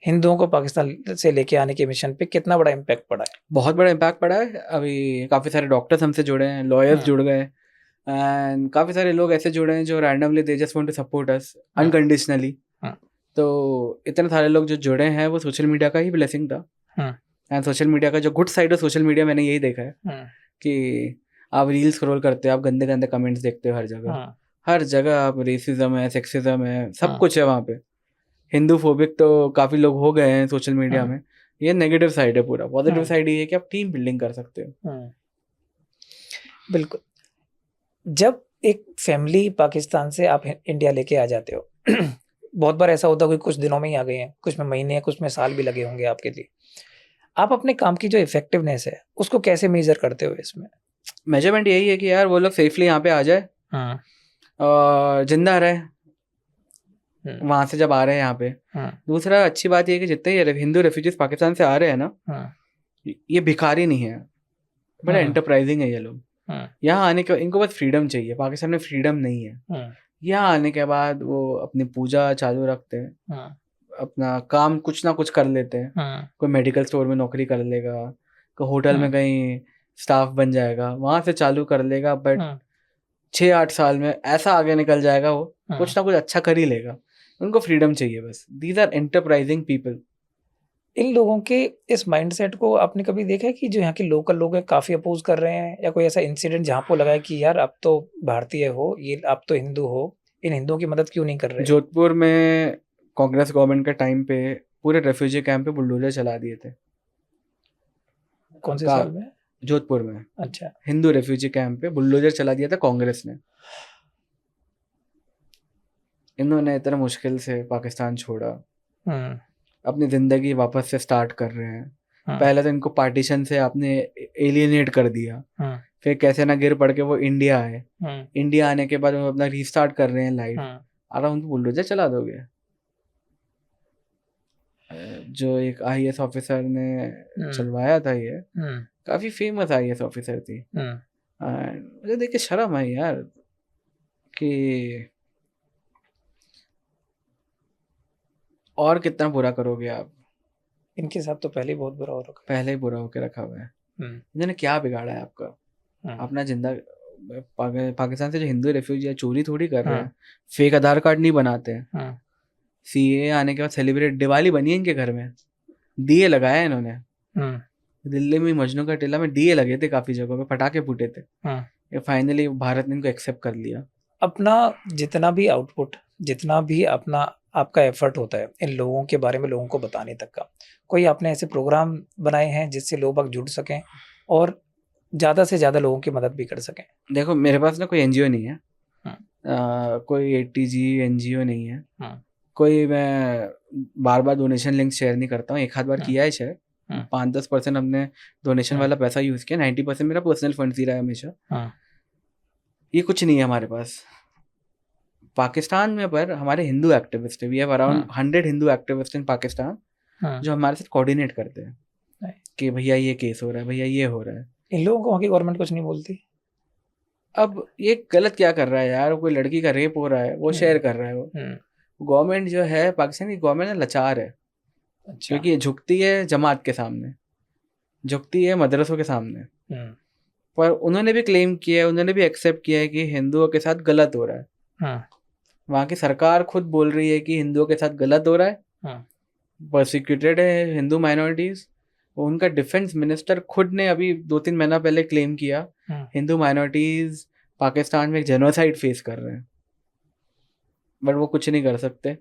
Speaker 2: हिंदुओं को पाकिस्तान से लेके आने के मिशन पे कितना बड़ा इम्पैक्ट पड़ा है?
Speaker 1: बहुत बड़ा इम्पैक्ट पड़ा है। अभी काफ़ी सारे डॉक्टर्स हमसे जुड़े हैं, लॉयर्स जुड़ गए, एंड काफ़ी सारे लोग ऐसे जुड़े हैं जो randomly they just want to support us unconditionally. तो इतने सारे लोग जो जुड़े हैं वो सोशल मीडिया का ही ब्लेसिंग था। एंड सोशल मीडिया का जो गुड साइड है सोशल मीडिया, मैंने यही देखा है कि आप रील स्क्रॉल करते हो, आप गंदे गंदे कमेंट्स देखते हो हर जगह आप रेसिज्म है, सेक्सिज्म है, सब कुछ है वहाँ पे। हिंदू फोबिक तो काफ़ी लोग हो गए हैं सोशल मीडिया में। ये नेगेटिव साइड है पूरा। पॉजिटिव साइड ये है कि आप टीम बिल्डिंग कर सकते हो।
Speaker 2: बिल्कुल। जब एक फैमिली पाकिस्तान से आप इंडिया लेके आ जाते हो बहुत बार ऐसा होता है कि कुछ दिनों में ही आ गए हैं, कुछ में महीने, कुछ में साल भी लगे होंगे आपके लिए। आप अपने काम की जो इफेक्टिवनेस है उसको कैसे मेजर करते हो? इसमें
Speaker 1: मेजरमेंट यही है कि यार वो लोग सेफली यहाँ पे आ जाए और जिंदा रहे वहां से जब आ रहे हैं यहाँ पे। दूसरा अच्छी बात ये है कि जितने हिंदू रेफ्यूजीज पाकिस्तान से आ रहे हैं ना, ये भिखारी नहीं है, बड़ा एंटरप्राइजिंग है ये लोग। यहाँ आने के इनको बस फ्रीडम चाहिए। पाकिस्तान में फ्रीडम नहीं है। यहाँ आने के बाद वो अपनी पूजा चालू रखते हैं, अपना काम कुछ ना कुछ कर लेते हैं। कोई मेडिकल स्टोर में नौकरी कर लेगा, कोई होटल में कहीं स्टाफ बन जाएगा, वहां से चालू कर लेगा। बट 6-8 साल में ऐसा आगे निकल जाएगा, वो कुछ ना कुछ अच्छा कर ही लेगा। उनको फ्रीडम चाहिए बस। These are enterprising people.
Speaker 2: इन लोगों के इस माइंडसेट को आपने कभी देखा है कि जो यहाँ के लोकल लोग हैं काफी अपोज कर रहे हैं, या कोई ऐसा इंसिडेंट जहाँ को लगा है कि यार आप तो भारतीय हो, ये आप तो हिंदू हो, इन हिंदुओं की मदद क्यों नहीं कर रहे?
Speaker 1: जोधपुर में कांग्रेस गवर्नमेंट के टाइम पे पूरे रेफ्यूजी कैंप पे बुलडोजर चला दिए थे।
Speaker 2: कौन से साल में?
Speaker 1: जोधपुर में।
Speaker 2: अच्छा।
Speaker 1: हिंदू रेफ्यूजी कैंप पे बुलडोजर चला दिया था कांग्रेस ने। इन्होंने इतना मुश्किल से पाकिस्तान छोड़ा, अपनी जिंदगी वापस से स्टार्ट कर रहे हैं। पहले तो इनको पार्टीशन से आपने एलियनेट कर दिया, फिर कैसे ना गिर पड़ के वो इंडिया आए। इंडिया आने के बाद वो अपना रीस्टार्ट कर रहे हैं लाइफ। और उनको बुलडोजर चला दोगे? जो एक IAS ऑफिसर ने चलवाया था, ये काफी फेमस IAS ऑफिसर थी। मुझे देख के शर्म आई यार कि और कितना बुरा करोगे आप।
Speaker 2: इनके साथ तो पहले ही बहुत बुरा हो रखा है।
Speaker 1: पहले ही बुरा होके रखा हुआ है। इन्होंने क्या बिगाड़ा है आपका? अपना जिंदा पाकिस्तान से जो हिंदू रेफ्यूजी है चोरी थोड़ी कर रहे हैं, फेक आधार कार्ड नहीं बनाते हैं। CAA आने के बाद सेलिब्रेट दिवाली बनी है इनके घर में, दिए लगाए इन्होंने। दिल्ली में मजनू का टीला में डीए लगे थे, काफ़ी जगहों पे पटाखे फूटे थे।
Speaker 2: हाँ।
Speaker 1: ये फाइनली भारत ने इनको एक्सेप्ट कर लिया।
Speaker 2: अपना जितना भी आउटपुट, जितना भी अपना आपका एफर्ट होता है इन लोगों के बारे में लोगों को बताने तक का, कोई आपने ऐसे प्रोग्राम बनाए हैं जिससे लोग बाग जुड़ सकें और ज़्यादा से ज़्यादा लोगों की मदद भी कर सकें?
Speaker 1: देखो मेरे पास ना कोई एनजीओ नहीं है,
Speaker 2: हाँ।
Speaker 1: कोई एटीजी एनजीओ नहीं है,
Speaker 2: हाँ।
Speaker 1: कोई मैं बार बार डोनेशन लिंक शेयर नहीं करता हूँ। एक आध बार
Speaker 2: हाँ।
Speaker 1: किया है शेयर,
Speaker 2: हाँ।
Speaker 1: 5-10% हमने डोनेशन
Speaker 2: हाँ।
Speaker 1: वाला पैसा यूज़ किया, 90% मेरा पर्सनल फंड ही रहा है हमेशा।
Speaker 2: हाँ।
Speaker 1: ये कुछ नहीं है हमारे पास। पाकिस्तान में पर हमारे हिंदू एक्टिविस्ट है, we have around 100 Hindu activist in Pakistan,
Speaker 2: हाँ।
Speaker 1: जो हमारे साथ कोऑर्डिनेट करते हैं
Speaker 2: Right.
Speaker 1: कि भैया ये केस हो रहा है, भैया ये हो रहा है।
Speaker 2: इन लोगों को वहाँ की गवर्नमेंट कुछ नहीं बोलती?
Speaker 1: अब ये गलत क्या कर रहा है यार, कोई लड़की का रेप हो रहा है वो शेयर कर रहा है। वो गवर्नमेंट जो है, पाकिस्तान की गवर्नमेंट है, लाचार है।
Speaker 2: अच्छा।
Speaker 1: क्योंकि ये झुकती है जमात के सामने, झुकती है मदरसों के सामने। पर उन्होंने भी क्लेम किया है, उन्होंने भी एक्सेप्ट किया है कि हिंदुओं के साथ गलत हो रहा है।
Speaker 2: हाँ।
Speaker 1: वहाँ की सरकार खुद बोल रही है कि हिंदुओं के साथ गलत हो रहा है,
Speaker 2: हाँ।
Speaker 1: परसिक्यूटेड है हिंदू माइनॉरिटीज। उनका डिफेंस मिनिस्टर खुद ने अभी 2-3 महीना पहले क्लेम किया हिंदू माइनॉरिटीज पाकिस्तान में जेनोसाइड फेस कर रहे हैं, बट वो कुछ नहीं कर सकते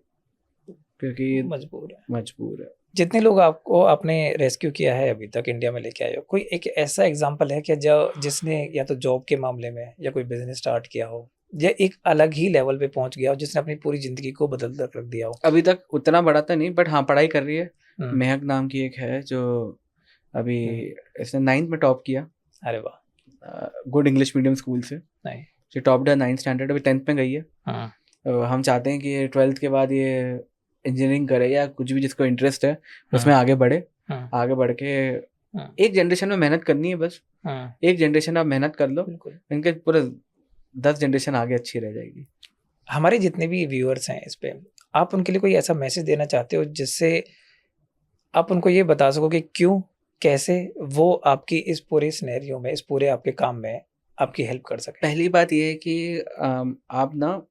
Speaker 1: क्योंकि मजबूर है।
Speaker 2: जितने लोग आपने रेस्क्यू किया है अभी तक, इंडिया में लेके आए हो, कोई एक ऐसा एग्जांपल है क्या जिसने या तो जॉब के मामले में या कोई बिजनेस स्टार्ट किया हो या एक अलग ही लेवल पे पहुंच गया हो जिसने अपनी पूरी जिंदगी को बदल रख दिया हो?
Speaker 1: अभी तक उतना बड़ा तो नहीं, बट हाँ पढ़ाई कर रही है। महक नाम की एक है जो अभी इसने 9th में टॉप किया।
Speaker 2: अरे वाह।
Speaker 1: गुड इंग्लिश मीडियम स्कूल से
Speaker 2: नहीं।
Speaker 1: जो टॉप डा 9th स्टैंडर्ड, अभी 10th में गई है। हम चाहते हैं कि 12th के बाद ये इंजीनियरिंग करे या कुछ भी जिसको इंटरेस्ट है उसमें आगे बढ़े। आगे बढ़ के एक जनरेशन में मेहनत करनी है बस। एक जनरेशन आप मेहनत कर लो, इनके पूरे 10 जनरेशन आगे अच्छी रह जाएगी।
Speaker 2: हमारे जितने भी व्यूअर्स हैं इस पे, आप उनके लिए कोई ऐसा मैसेज देना चाहते हो जिससे आप उनको ये बता सको कि क्यों, कैसे वो आपकी इस पूरे सिनेरियो में, इस पूरे आपके काम में आपकी हेल्प कर सके?
Speaker 1: पहली बात ये है कि आप ना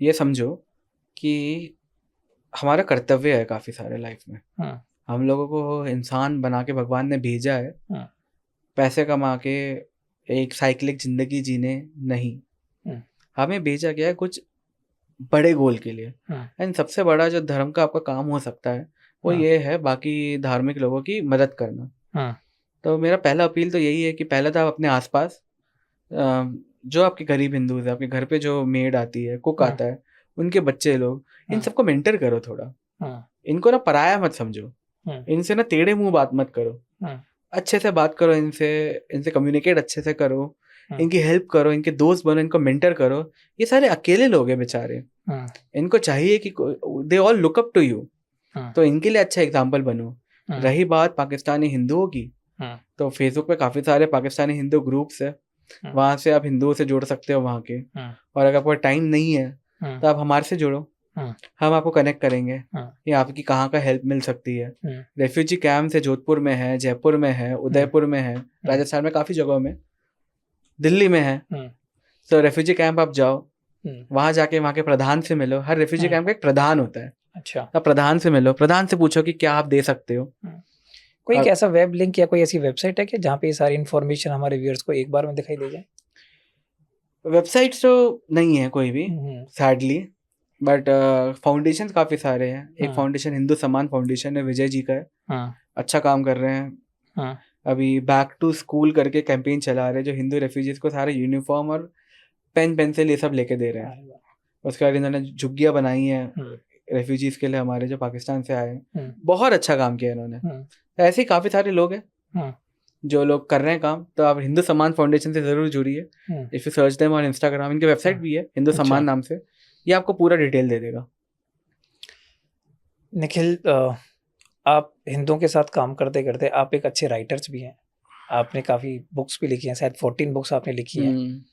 Speaker 1: ये समझो कि हमारा कर्तव्य है काफ़ी सारे लाइफ में। हम लोगों को इंसान बना के भगवान ने भेजा है, पैसे कमा के एक साइक्लिक ज़िंदगी जीने नहीं। हमें भेजा गया है कुछ बड़े गोल के लिए। एंड सबसे बड़ा जो धर्म का आपका काम हो सकता है वो ये है बाकी धार्मिक लोगों की मदद करना। तो मेरा पहला अपील तो यही है कि पहले तो आप अपने आसपास जो आपके गरीब हिंदूज है, आपके घर पे जो मेड आती है, कुक आता है, उनके बच्चे लोग, इन सबको मेंटर करो थोड़ा। इनको ना पराया मत समझो, इनसे ना टेढ़े मुंह बात मत करो, अच्छे से बात करो इनसे कम्युनिकेट अच्छे से करो, इनकी हेल्प करो, इनके दोस्त बनो, इनको मेंटर करो। ये सारे अकेले लोग हैं बेचारे, इनको चाहिए कि they all look up to you, तो इनके लिए अच्छा एग्जाम्पल बनो। रही बात पाकिस्तानी हिंदुओं की, तो फेसबुक पे काफ़ी सारे पाकिस्तानी हिंदू ग्रुप्स है, वहाँ से आप हिंदुओं से जुड़ सकते हो वहाँ के। और अगर आपको टाइम नहीं है तो आप हमारे से जुड़ो, हम आपको कनेक्ट करेंगे कि आपकी कहाँ का हेल्प मिल सकती है। रेफ्यूजी कैंप से जोधपुर में है, जयपुर में है, उदयपुर में है, राजस्थान में काफ़ी जगहों में, दिल्ली में है। तो रेफ्यूजी कैंप आप जाओ, वहाँ जाके वहाँ के प्रधान से मिलो। हर रेफ्यूजी कैंप का एक प्रधान होता है।
Speaker 2: अच्छा।
Speaker 1: आप प्रधान से मिलो, प्रधान से पूछो कि क्या आप दे सकते हो।
Speaker 2: कोई ऐसा वेब लिंक या कोई ऐसी वेबसाइट है कि जहाँ पे ये सारी इन्फॉर्मेशन हमारे व्यूअर्स को एक बार में दिखाई दे जाए?
Speaker 1: वेबसाइट तो नहीं है कोई भी सैडली, बट फाउंडेशन काफ़ी सारे हैं। एक फाउंडेशन हिंदू सम्मान फाउंडेशन है, विजय जी का है, अच्छा काम कर रहे हैं। अभी बैक टू स्कूल करके कैंपेन चला रहे हैं, जो हिंदू रेफ्यूजीज को सारे यूनिफॉर्म और पेन पेंसिल ये सब लेके दे रहे हैं। उसके बाद इन्होंने झुग्गियाँ बनाई हैं रेफ्यूजीज के लिए, हमारे जो पाकिस्तान से आए हैं। बहुत अच्छा काम किया इन्होंने। ऐसे ही काफ़ी सारे लोग हैं जो लोग कर रहे हैं काम। तो आप हिंदू सम्मान फाउंडेशन से ज़रूर जुड़िए। If you search them on Instagram, इनकी वेबसाइट भी है हिंदू सम्मान नाम से, ये आपको पूरा डिटेल दे देगा।
Speaker 2: निखिल, आप हिंदुओं के साथ काम करते करते आप एक अच्छे राइटर्स भी हैं, आपने काफ़ी बुक्स भी लिखी हैं, शायद 14 बुक्स आपने लिखी हैं।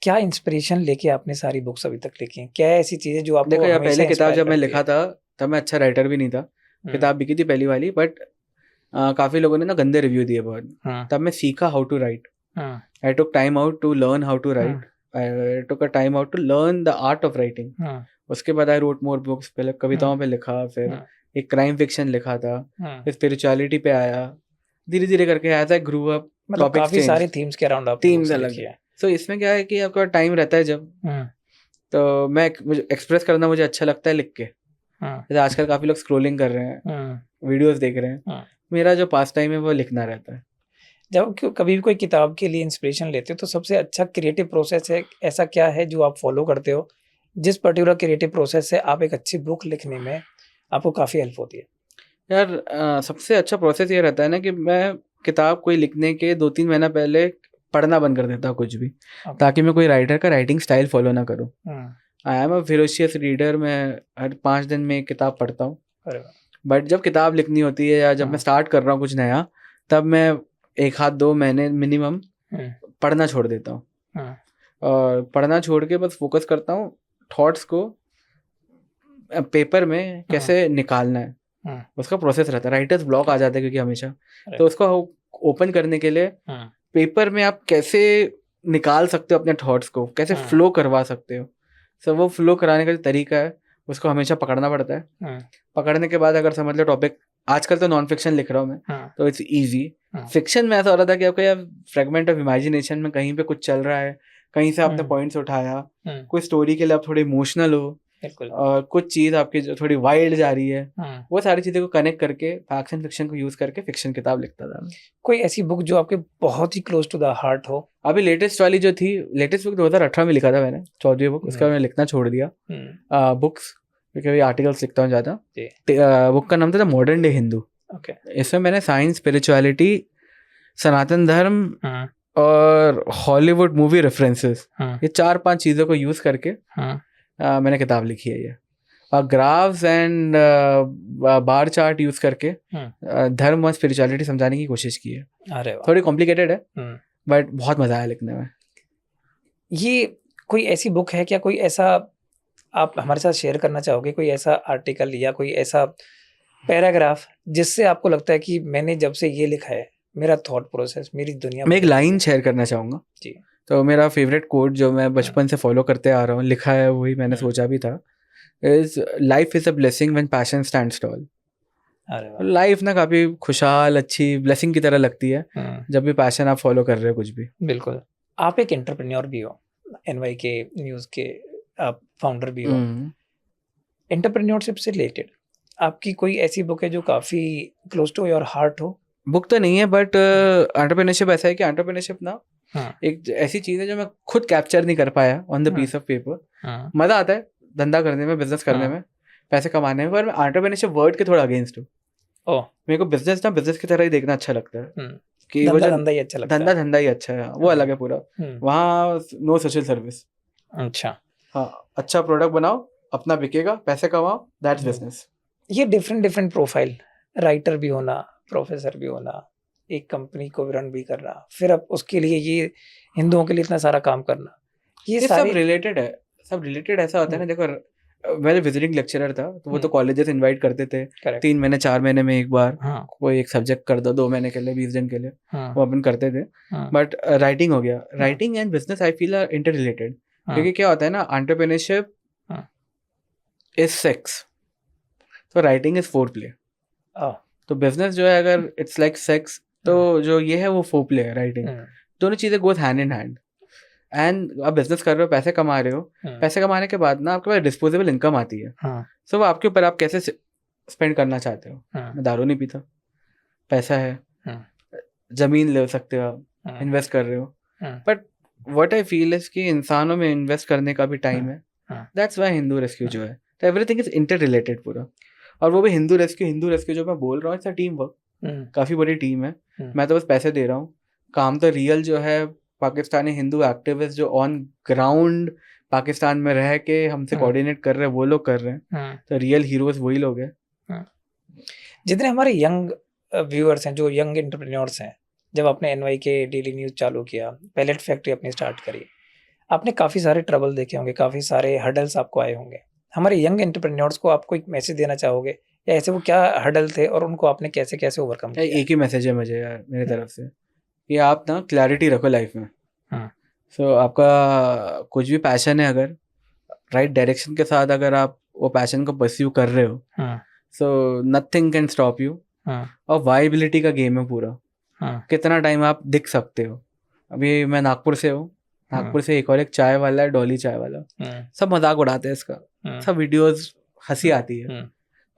Speaker 2: क्या इंस्पिरेशन लेके आपने सारी बुक्स अभी तक लिखी हैं? क्या ऐसी चीज़ें जो आपको?
Speaker 1: देखो यार, पहले किताब जब मैं लिखा था तब मैं अच्छा राइटर भी नहीं था, किताब बिकी थी पहली वाली, बट काफ़ी लोगों ने ना गंदे रिव्यू दिए बहुत। तब मैं सीखा how to write. I took time out to learn how to write, I took a time out to learn the art of writing. उसके बाद आई रोट मोर बुक्स, पहले कविताओं पे लिखा, फिर एक क्राइम फिक्शन लिखा था, फिर स्पिरिचुअलिटी पे आया, धीरे धीरे करके एज आई ग्रू अप
Speaker 2: मतलब
Speaker 1: टॉपिक्स
Speaker 2: काफी सारे थीम्स के अराउंड आप
Speaker 1: Themes अलग
Speaker 2: लिखी है।
Speaker 1: सो इसमें क्या है कि आपका टाइम रहता है जब,
Speaker 2: हम्म,
Speaker 1: तो मैं मुझे एक्सप्रेस करना मुझे अच्छा लगता है लिख के।
Speaker 2: हम्म,
Speaker 1: जैसे आजकल काफ़ी लोग स्क्रोलिंग कर रहे हैं, वीडियोस देख रहे हैं,
Speaker 2: हम्म।
Speaker 1: मेरा जो पास टाइम है वो लिखना रहता है।
Speaker 2: जब कभी भी कोई किताब के लिए इंस्पिरेशन लेते हो तो सबसे अच्छा क्रिएटिव प्रोसेस है, ऐसा क्या है जो आप फॉलो करते हो जिस पर्टिकुलर क्रिएटिव प्रोसेस से आप एक अच्छी बुक लिखने में आपको काफ़ी हेल्प होती है?
Speaker 1: यार सबसे अच्छा प्रोसेस ये रहता है ना कि मैं किताब कोई लिखने के 2-3 महीना पहले पढ़ना बंद कर देता हूँ कुछ भी, ताकि मैं कोई राइटर का राइटिंग स्टाइल फॉलो ना करूँ। I am a ferocious reader, मैं हर 5 दिन में एक किताब पढ़ता हूँ।
Speaker 2: अरे वाह।
Speaker 1: बट जब किताब लिखनी होती है या जब मैं स्टार्ट कर रहा हूँ कुछ नया, तब मैं 1-2 महीने मिनिमम पढ़ना छोड़ देता हूँ। और पढ़ना छोड़ के बस फोकस करता हूँ थॉट्स को पेपर में कैसे निकालना है, उसका प्रोसेस रहता है। राइटर्स ब्लॉक आ जाता है क्योंकि हमेशा, तो उसको ओपन करने के लिए पेपर में आप कैसे निकाल सकते हो अपने थॉट्स को, कैसे फ्लो करवा सकते हो। सो वो फ्लो कराने का जो तरीका है उसको हमेशा पकड़ना पड़ता है। पकड़ने के बाद अगर समझ लो टॉपिक, आजकल तो नॉन फिक्शन लिख रहा हूँ मैं, तो इट्स इजी। फिक्शन में ऐसा हो रहा था कि आपका यार फ्रेगमेंट ऑफ इमेजिनेशन में कहीं पे कुछ चल रहा है, कहीं से आपने पॉइंट्स उठाया, कोई स्टोरी के लिए आप थोड़े इमोशनल हो, और कुछ चीज़ आपकी जो थोड़ी वाइल्ड जा रही है, वो सारी चीज़ें को कनेक्ट करके फैक्ट एंड फिक्शन को यूज़ करके फिक्शन किताब लिखता था मैं।
Speaker 2: कोई ऐसी बुक जो आपके बहुत ही क्लोज टू द हार्ट हो?
Speaker 1: अभी लेटेस्ट वाली जो थी, लेटेस्ट बुक 2018 में लिखा था मैंने, 14वीं बुक, उसका मैंने लिखना छोड़ दिया बुक्स, क्योंकि अभी आर्टिकल्स लिखता हूँ ज़्यादा। बुक का नाम था द मॉडर्न डे हिंदू। इसमें मैंने साइंस, स्पिरिचुअलिटी, सनातन धर्म और हॉलीवुड मूवी रेफरेंसेस, ये 4-5 चीज़ों को यूज़ करके मैंने किताब लिखी है ये। और graphs and bar chart use करके धर्म और स्पिरिचुअलिटी समझाने की कोशिश की है।
Speaker 2: अरे वाह।
Speaker 1: थोड़ी कॉम्प्लिकेटेड है बट बहुत मज़ा आया लिखने में।
Speaker 2: ये कोई ऐसी बुक है क्या, कोई ऐसा आप हमारे साथ शेयर करना चाहोगे, कोई ऐसा आर्टिकल या कोई ऐसा पैराग्राफ जिससे आपको लगता है कि मैंने जब से ये लिखा है मेरा थॉट प्रोसेस, मेरी दुनिया।
Speaker 1: मैं एक लाइन शेयर करना चाहूँगा
Speaker 2: जी।
Speaker 1: तो मेरा फेवरेट कोट जो मैं बचपन से फॉलो करते आ रहा हूँ, लिखा है वही मैंने सोचा भी था, is life is a blessing when passion stands tall. Life ना काफ़ी खुशहाल, अच्छी ब्लेसिंग की तरह लगती है जब भी पैशन आप फॉलो कर रहे हो कुछ भी।
Speaker 2: बिल्कुल। आप एक एंटरप्रेन्योर भी हो, NYK न्यूज़ के आप फाउंडर भी हो। एंटरप्रेन्योरशिप से रिलेटेड आपकी कोई ऐसी बुक है जो काफ़ी क्लोज टू योर हार्ट हो?
Speaker 1: बुक तो नहीं है बट एंटरप्रेन्योरशिप ऐसा है कि एंटरप्रेन्योरशिप ना एक ऐसी चीज़ है जो मैं खुद कैप्चर नहीं कर पाया on the piece of paper. मज़ा आता है धंधा करने में, बिजनेस करने में, पैसे कमाने में, पर मैं एंटरप्रेन्योरशिप वर्ड के थोड़ा अगेंस्ट हूँ। मेरे को बिजनेस ना बिजनेस की तरह ही देखना अच्छा लगता है कि वो
Speaker 2: धंधा ही अच्छा लगता है।
Speaker 1: धंधा ही अच्छा है, वो अलग है पूरा। वहाँ नो सोशल सर्विस।
Speaker 2: अच्छा।
Speaker 1: हाँ, अच्छा प्रोडक्ट बनाओ, अपना बिकेगा, पैसे कमाओ, दैट्स बिजनेस।
Speaker 2: ये डिफरेंट प्रोफाइल, राइटर भी होना, प्रोफेसर भी होना, एक कंपनी को रन भी करना, फिर अब उसके लिए ये हिंदुओं के लिए इतना सारा काम करना, ये
Speaker 1: सब रिलेटेड है, सब रिलेटेड। ऐसा होता है ना, देखो मैं विजिटिंग लेक्चरर था तो वो तो कॉलेजेस इनवाइट करते थे 3 महीने 4 महीने में एक बार, कोई एक सब्जेक्ट कर दो 2 महीने के लिए, 20 दिन के लिए, वो अपन करते थे। बट राइटिंग हो गया, writing and business I feel are interrelated, क्योंकि क्या होता है ना, एंटरप्रेन्योरशिप इज सेक्स, तो राइटिंग इज फोर प्ले। तो बिजनेस जो है अगर इट्स लाइक सेक्स, तो जो ये है वो फोर प्ले है, राइटिंग। दोनों चीज़ें goes hand in hand. And आप बिजनेस कर रहे हो, पैसे कमा रहे हो, पैसे कमाने के बाद ना आपके पास डिस्पोजेबल इनकम आती है। सो वो आपके ऊपर, आप कैसे स्पेंड करना चाहते हो। मैं दारू नहीं पीता, पैसा है, जमीन ले सकते हो आप, इन्वेस्ट कर रहे हो, but what I feel is कि इंसानों में इन्वेस्ट करने का भी टाइम है। दैट्स व्हाई हिंदू रेस्क्यू जो है, तो एवरीथिंग इज इंटर रिलेटेड पूरा। और वो भी हिंदू रेस्क्यू जो मैं बोल रहा हूँ, इट्स अ टीम वर्क, काफ़ी बड़ी टीम है। मैं तो बस पैसे दे रहा हूँ, काम तो रियल जो है पाकिस्तानी हिंदू एक्टिविस्ट जो ऑन ग्राउंड पाकिस्तान में रह के हमसे कोऑर्डिनेट कर रहे हैं, वो लोग कर रहे हैं। तो रियल हीरोज वही लोग हैं।
Speaker 2: जितने हमारे यंग व्यूअर्स हैं, जो यंग एंटरप्रेन्योर्स हैं, जब आपने NYK डेली न्यूज़ चालू किया, पैलेट फैक्ट्री अपनी स्टार्ट करी, आपने काफ़ी सारे ट्रबल देखे होंगे, काफ़ी सारे हर्डल्स आपको आए होंगे। हमारे यंग एंटरप्रेन्योर्स को आपको एक मैसेज देना चाहोगे, या ऐसे वो क्या हर्डल थे और उनको आपने कैसे कैसे ओवरकम किया?
Speaker 1: एक ही मैसेज है मुझे यार मेरी तरफ से, कि आप ना क्लैरिटी रखो लाइफ में। सो आपका कुछ भी पैशन है, अगर राइट डायरेक्शन के साथ अगर आप वो पैशन को परस्यू कर रहे हो, so nothing can stop you. और वाइबिलिटी का गेम है पूरा,
Speaker 2: हाँ,
Speaker 1: कितना टाइम आप दिख सकते हो। अभी मैं नागपुर से हूँ, नागपुर से एक और एक चाय वाला है, डॉली चाय वाला, सब मजाक उड़ाते हैं इसका, सब वीडियोस हंसी आती है।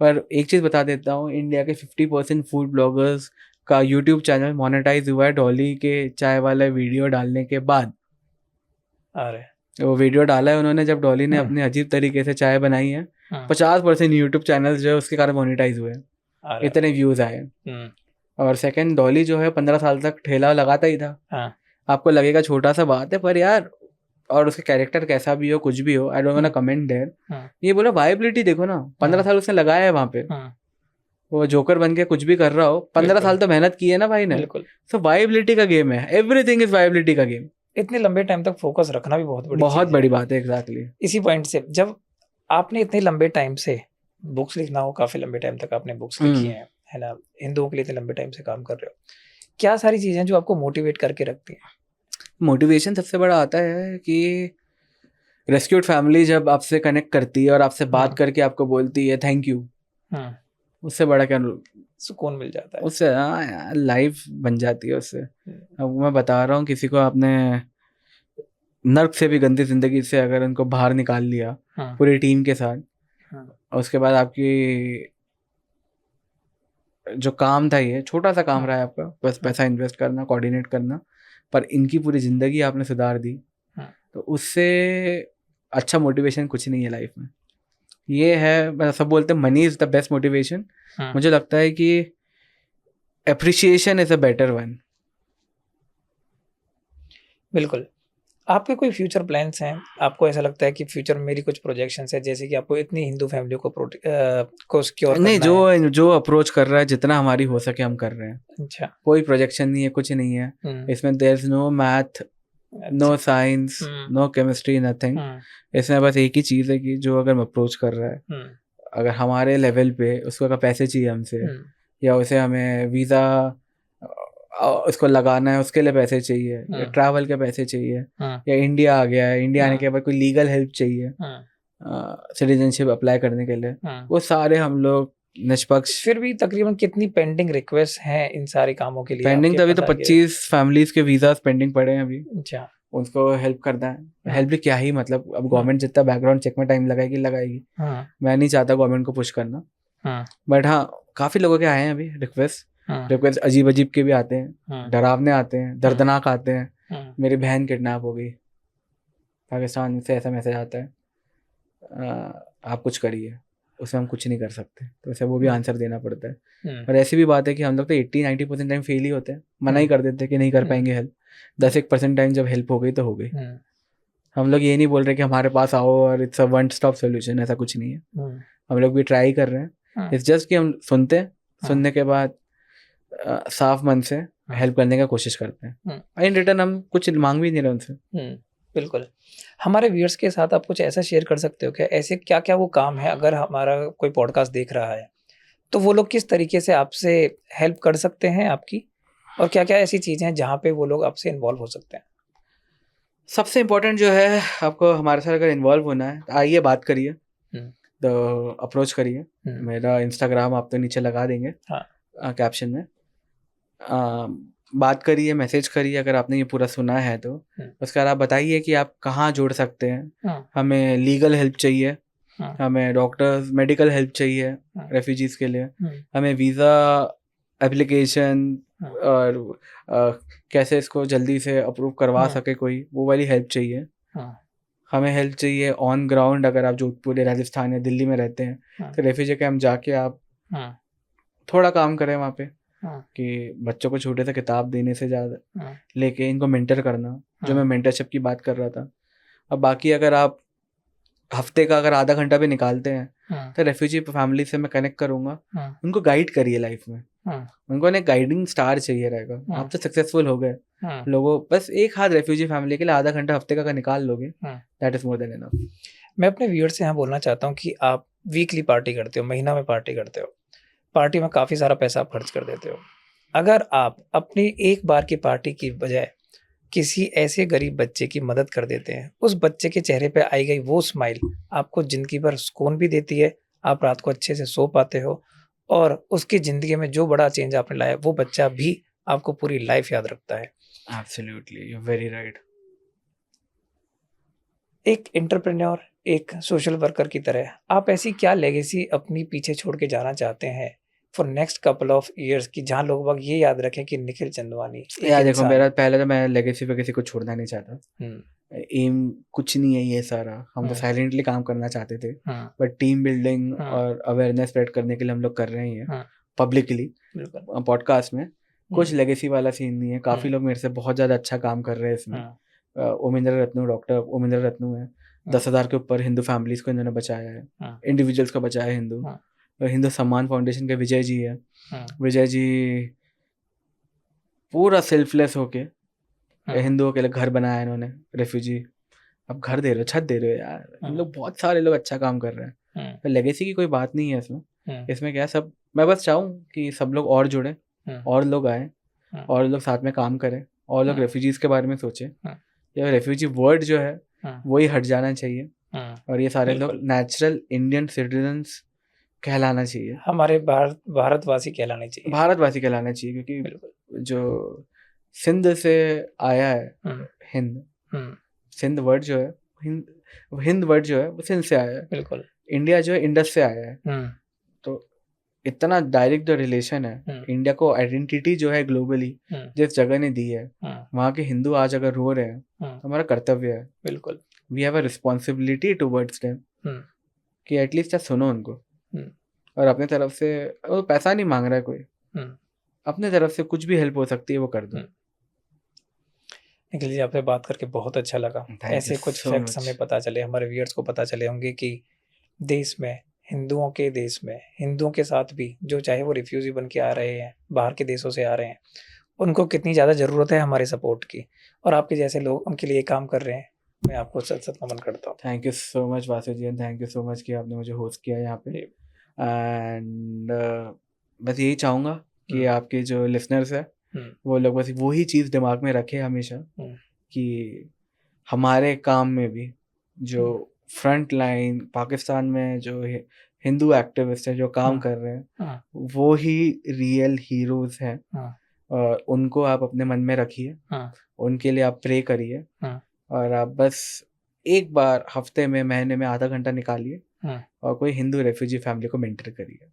Speaker 1: पर एक चीज़ बता देता हूँ, इंडिया के 50% फूड ब्लॉगर्स का यूट्यूब चैनल मोनेटाइज हुआ है डॉली के चाय वाला वीडियो डालने के बाद।
Speaker 2: अरे
Speaker 1: वो वीडियो डाला है उन्होंने जब डॉली ने अपने अजीब तरीके से चाय बनाई है। 50% यूट्यूब चैनल जो है उसके कारण मोनेटाइज हुए हैं,
Speaker 2: अरे
Speaker 1: इतने व्यूज आए। और सेकंड, डॉली जो है 15 साल तक ठेला लगाता ही था।
Speaker 2: हाँ,
Speaker 1: आपको लगेगा छोटा सा बात है, पर यार, और उसके कैरेक्टर कैसा भी हो, कुछ भी हो, I don't want to comment there. ये बोला वायबिलिटी देखो ना, 15 साल उसने लगाया है वहां पे। वो जोकर बन के कुछ भी कर रहा हो, 15 साल तो मेहनत की है ना भाई ने।
Speaker 2: बिल्कुल।
Speaker 1: सो वायबिलिटी का गेम है, एवरीथिंग इज वायबिलिटी का गेम।
Speaker 2: इतने लंबे टाइम तक फोकस रखना भी बहुत
Speaker 1: बहुत
Speaker 2: चीज़
Speaker 1: बड़ी बात है, एग्जैक्टली।
Speaker 2: इसी पॉइंट से जब आपने इतने लंबे टाइम से बुक्स लिखना हो, काफी लंबे टाइम तक आपने बुक्स लिखी हैं, है ना, हिंदुओं के लिए इतने लंबे टाइम से काम कर रहे हो, क्या सारी चीजें जो आपको मोटिवेट करके रखती हैं?
Speaker 1: मोटिवेशन सबसे बड़ा आता है कि रेस्क्यूड फैमिली जब आपसे कनेक्ट करती है और आपसे बात करके आपको बोलती है थैंक यू, उससे बड़ा क्या
Speaker 2: सुकून मिल जाता है,
Speaker 1: उससे यार लाइफ बन जाती है उससे। अब मैं बता रहा हूँ, किसी को आपने नर्क से भी गंदी जिंदगी से अगर उनको बाहर निकाल लिया पूरी टीम के साथ, और उसके बाद आपकी जो काम था, ये छोटा सा काम रहा है आपका, बस पैसा इन्वेस्ट करना, कोऑर्डिनेट करना, पर इनकी पूरी जिंदगी आपने सुधार दी, तो उससे अच्छा मोटिवेशन कुछ नहीं है लाइफ में। ये है, सब बोलते हैं money is the best motivation, मुझे लगता है कि appreciation is a better one.
Speaker 2: बिल्कुल। आपके कोई फ्यूचर प्लान्स हैं? आपको ऐसा लगता है कि फ्यूचर में मेरी कुछ प्रोजेक्शंस है, जैसे कि आपको इतनी हिंदू फैमिली को सिक्योर
Speaker 1: नहीं,
Speaker 2: करना है?
Speaker 1: जो अप्रोच कर रहा है, जितना हमारी हो सके हम कर रहे हैं।
Speaker 2: अच्छा।
Speaker 1: कोई प्रोजेक्शन नहीं है, कुछ नहीं है इसमें। There is no math, no science, no chemistry, nothing. इसमें बस एक ही चीज़ है कि जो अगर हम अप्रोच कर रहा है, अगर हमारे लेवल पे उसको अगर पैसे चाहिए हमसे, या उसे हमें वीज़ा उसको लगाना है उसके लिए पैसे चाहिए, या ट्रैवल के पैसे चाहिए, या इंडिया आ गया है, इंडिया आने के बाद कोई लीगल हेल्प चाहिए सिटीजनशिप अप्लाई करने के लिए, वो सारे हम लोग निष्पक्ष।
Speaker 2: फिर भी तकरीबन कितनी पेंडिंग रिक्वेस्ट हैं इन सारे कामों के लिए?
Speaker 1: पेंडिंग तो अभी तो 25 फैमिलीज के वीज़ा पेंडिंग पड़े हैं अभी।
Speaker 2: अच्छा।
Speaker 1: उनको हेल्प करना है। हेल्प भी क्या ही, मतलब अब गवर्नमेंट जितना बैकग्राउंड चेक में टाइम लगाएगी। मैं नहीं चाहता गवर्नमेंट को पुश करना, बट हाँ, काफ़ी लोगों के आए हैं अभी रिक्वेस्ट अजीब अजीब के भी आते हैं, डरावने आते हैं, दर्दनाक आते हैं। मेरी बहन किडनैप हो गई, पाकिस्तान से ऐसा मैसेज आता है, आप कुछ करिए, उसमें हम कुछ नहीं कर सकते, तो ऐसे वो भी आंसर देना पड़ता है। और ऐसी भी बात है कि हम लोग तो 80-90% टाइम फेल ही होते हैं, मना ही कर देते हैं कि नहीं कर पाएंगे हेल्प। 10% टाइम जब हेल्प हो गई तो हो गई। हम लोग ये नहीं बोल रहे कि हमारे पास आओ और it's a one stop solution, ऐसा कुछ नहीं है। हम लोग भी ट्राई कर रहे हैं, इट्स जस्ट कि हम सुनते हैं, सुनने के बाद साफ मन से हेल्प करने का कोशिश करते हैं। इन रिटर्न हम कुछ मांग भी नहीं रहे उनसे।
Speaker 2: बिल्कुल। हमारे व्यूअर्स के साथ आप कुछ ऐसा शेयर कर सकते हो क्या, ऐसे क्या क्या वो काम है, अगर हमारा कोई पॉडकास्ट देख रहा है तो वो लोग किस तरीके से आपसे हेल्प कर सकते हैं आपकी, और क्या क्या ऐसी चीज़ें हैं जहाँ पे वो लोग आपसे इन्वॉल्व हो सकते हैं?
Speaker 1: सबसे इम्पोर्टेंट जो है, आपको हमारे साथ अगर इन्वॉल्व होना है तो आइए, बात करिए, तो अप्रोच करिए। मेरा इंस्टाग्राम आप तो नीचे लगा देंगे कैप्शन में। बात करिए, मैसेज करिए अगर आपने ये पूरा सुना है तो। उसके बाद आप बताइए कि आप कहाँ जुड़ सकते हैं। हमें लीगल हेल्प चाहिए, हमें डॉक्टर्स मेडिकल हेल्प चाहिए रेफ्यूजीज के लिए, हमें वीज़ा एप्लीकेशन और कैसे इसको जल्दी से अप्रूव करवा सके कोई, वो वाली हेल्प चाहिए। हमें हेल्प चाहिए ऑन ग्राउंड, अगर आप जोधपुर या राजस्थान या दिल्ली में रहते हैं तो रेफ्यूजी कैंप जाके आप थोड़ा काम करें वहाँ पे, कि बच्चों को छोटे से किताब देने से ज़्यादा लेके इनको मेंटर करना, जो मैं मेंटरशिप की बात कर रहा था। अब बाकी अगर आप हफ्ते का अगर आधा घंटा भी निकालते हैं तो रेफ्यूजी फैमिली से मैं कनेक्ट करूँगा, उनको गाइड करिए लाइफ में। उनको एक गाइडिंग स्टार चाहिए रहेगा। आप तो सक्सेसफुल हो गए, लोगों बस एक हाथ रेफ्यूजी फैमिली के लिए आधा घंटा हफ्ते का निकाल लोगे, that is more than enough.
Speaker 2: मैं अपने व्यूअर्स से यहाँ बोलना चाहता हूँ कि आप वीकली पार्टी करते हो, महीना में पार्टी करते हो, पार्टी में काफ़ी सारा पैसा आप खर्च कर देते हो। अगर आप अपनी एक बार की पार्टी की बजाय किसी ऐसे गरीब बच्चे की मदद कर देते हैं, उस बच्चे के चेहरे पे आई गई वो स्माइल आपको ज़िंदगी भर सुकून भी देती है, आप रात को अच्छे से सो पाते हो, और उसकी ज़िंदगी में जो बड़ा चेंज आपने लाया वो बच्चा भी आपको पूरी लाइफ याद रखता है।
Speaker 1: Absolutely, you very right.
Speaker 2: एक एंटरप्रेन्योर, एक सोशल वर्कर की तरह आप ऐसी क्या लेगेसी अपनी पीछे छोड़ के जाना चाहते हैं for next couple of years, की जहां लोग बाग ये याद रखें कि निखिल चंदवानी एक
Speaker 1: यार देखो,
Speaker 2: इंसान।
Speaker 1: मेरा पहले तो मैं लेगेसी वेगेसी को छोड़ना नहीं चाहता।
Speaker 2: हम्म,
Speaker 1: एम कुछ नहीं है ये सारा, हम तो
Speaker 2: हम्म,
Speaker 1: साइलेंटली काम करना चाहते थे,
Speaker 2: हम्म,
Speaker 1: बट टीम बिल्डिंग
Speaker 2: हम्म,
Speaker 1: और अवेयरनेस स्प्रेड करने के लिए हम लोग कर रहे हैं
Speaker 2: हम्म,
Speaker 1: पब्लिकली
Speaker 2: बिल्कुल।
Speaker 1: पॉडकास्ट में। कुछ
Speaker 2: हम्म,
Speaker 1: लेगेसी वाला सीन नहीं है, काफ़ी
Speaker 2: हम्म,
Speaker 1: लोग मेरे से बहुत ज़्यादा अच्छा काम कर रहे हैं इसमें।
Speaker 2: हम्म,
Speaker 1: ओमिंदर रत्नू, डॉक्टर ओमिंदर रत्नू है, 10,000 के ऊपर हिंदू फैमिलीज को इन्होंने बचाया है,
Speaker 2: हम्म,
Speaker 1: इंडिविजुअल्स को बचाया है हिंदू।
Speaker 2: हम्म,
Speaker 1: और हिंदू सम्मान फाउंडेशन के विजय जी है,
Speaker 2: हम्म,
Speaker 1: विजय जी पूरा सेल्फलेस होके
Speaker 2: हम्म,
Speaker 1: हिंदुओं के लिए घर बनाया इन्होंने, रेफ्यूजी। अब घर दे रहे हो, छत दे रहे हो यार, इन
Speaker 2: हम्म,
Speaker 1: लोग बहुत सारे लोग अच्छा काम कर रहे हैं।
Speaker 2: हम्म,
Speaker 1: तो लेगेसी की कोई बात नहीं है इसमें।
Speaker 2: हम्म,
Speaker 1: इसमें क्या है, सब मैं बस चाहूँ कि सब लोग और जुड़े,
Speaker 2: हम्म,
Speaker 1: और लोग आए,
Speaker 2: हम्म,
Speaker 1: और लोग साथ में काम करें, और लोग
Speaker 2: हम्म,
Speaker 1: रेफ्यूजीज़ के बारे में सोचें।
Speaker 2: हम्म,
Speaker 1: ये रेफ्यूजी वर्ड जो है
Speaker 2: हम्म,
Speaker 1: वही हट जाना चाहिए, और ये सारे लोग
Speaker 2: बिल्कुल।
Speaker 1: नेचुरल इंडियन सिटीजन्स कहलाना चाहिए,
Speaker 2: हमारे भारतवासी कहलाने चाहिए।
Speaker 1: भारतवासी कहलाना चाहिए, क्योंकि
Speaker 2: बिल्कुल।
Speaker 1: जो सिंध से आया है,
Speaker 2: हम्म,
Speaker 1: हिंद,
Speaker 2: हम्म,
Speaker 1: सिंध वर्ड जो है, हिंद हिंद वर्ड जो है वो सिंध से आया है।
Speaker 2: बिल्कुल।
Speaker 1: इंडिया जो है इंडस से आया है।
Speaker 2: हम्म,
Speaker 1: तो इतना डायरेक्ट जो रिलेशन है,
Speaker 2: हम्म,
Speaker 1: इंडिया को आइडेंटिटी जो है ग्लोबली
Speaker 2: हम्म,
Speaker 1: जिस जगह ने दी है, वहाँ के हिंदू आज अगर रो रहे हैं तो हमारा कर्तव्य है,
Speaker 2: बिल्कुल।
Speaker 1: We have a responsibility towards them,
Speaker 2: hmm,
Speaker 1: कि एटलीस्ट यार सुनो उनको।
Speaker 2: हम्म,
Speaker 1: और अपने तरफ से, वो पैसा नहीं मांग रहा है कोई,
Speaker 2: हम्म,
Speaker 1: अपने तरफ से कुछ भी हेल्प हो सकती है वो कर दो।
Speaker 2: हम्म। निखिल जी, आपसे बात करके बहुत अच्छा लगा।
Speaker 1: थैंक यू
Speaker 2: ऐसे कुछ
Speaker 1: सो
Speaker 2: फैक्ट्स
Speaker 1: मच।
Speaker 2: हमें पता चले, हमारे व्यूअर्स को पता चले होंगे कि देश में, हिंदुओं के देश में, हिंदुओं के साथ भी जो चाहे वो रिफ्यूजी बन के आ रहे हैं, बाहर के देशों से आ रहे हैं, उनको कितनी ज़्यादा ज़रूरत है हमारे सपोर्ट की, और आपके जैसे लोग उनके लिए काम कर रहे हैं। मैं आपको सत सत नमन करता हूँ।
Speaker 1: Thank you so much Vasu ji, and thank you so much कि आपने मुझे होस्ट किया यहाँ पे।
Speaker 2: जी।
Speaker 1: एंड बस यही चाहूँगा कि
Speaker 2: हम्म,
Speaker 1: आपके जो लिसनर्स है
Speaker 2: हम्म,
Speaker 1: वो लोग बस वही चीज़ दिमाग में रखे हमेशा,
Speaker 2: हम्म,
Speaker 1: कि हमारे काम में भी जो फ्रंट लाइन पाकिस्तान में जो हिंदू एक्टिविस्ट हैं जो काम कर रहे हैं,
Speaker 2: हम्म,
Speaker 1: वो ही रियल हीरोज हैं।
Speaker 2: हम्म,
Speaker 1: और उनको आप अपने मन में रखिए,
Speaker 2: हम्म,
Speaker 1: उनके लिए आप प्रे करिए,
Speaker 2: हम्म,
Speaker 1: और आप बस एक बार हफ्ते में, महीने में आधा घंटा निकालिए
Speaker 2: हम्म।
Speaker 1: और कोई हिंदू रेफ्यूजी फैमिली को मेंटर करिए।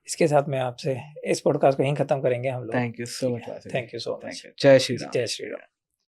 Speaker 2: इसके साथ मैं आपसे इस पॉडकास्ट को यहीं ख़त्म करेंगे हम लोग।
Speaker 1: थैंक यू सो
Speaker 2: ठीक
Speaker 1: मच
Speaker 2: है,
Speaker 1: Vasu ji,
Speaker 2: thank you so
Speaker 1: thank
Speaker 2: much.
Speaker 1: You. जय श्री राम।
Speaker 2: जय श्री राम।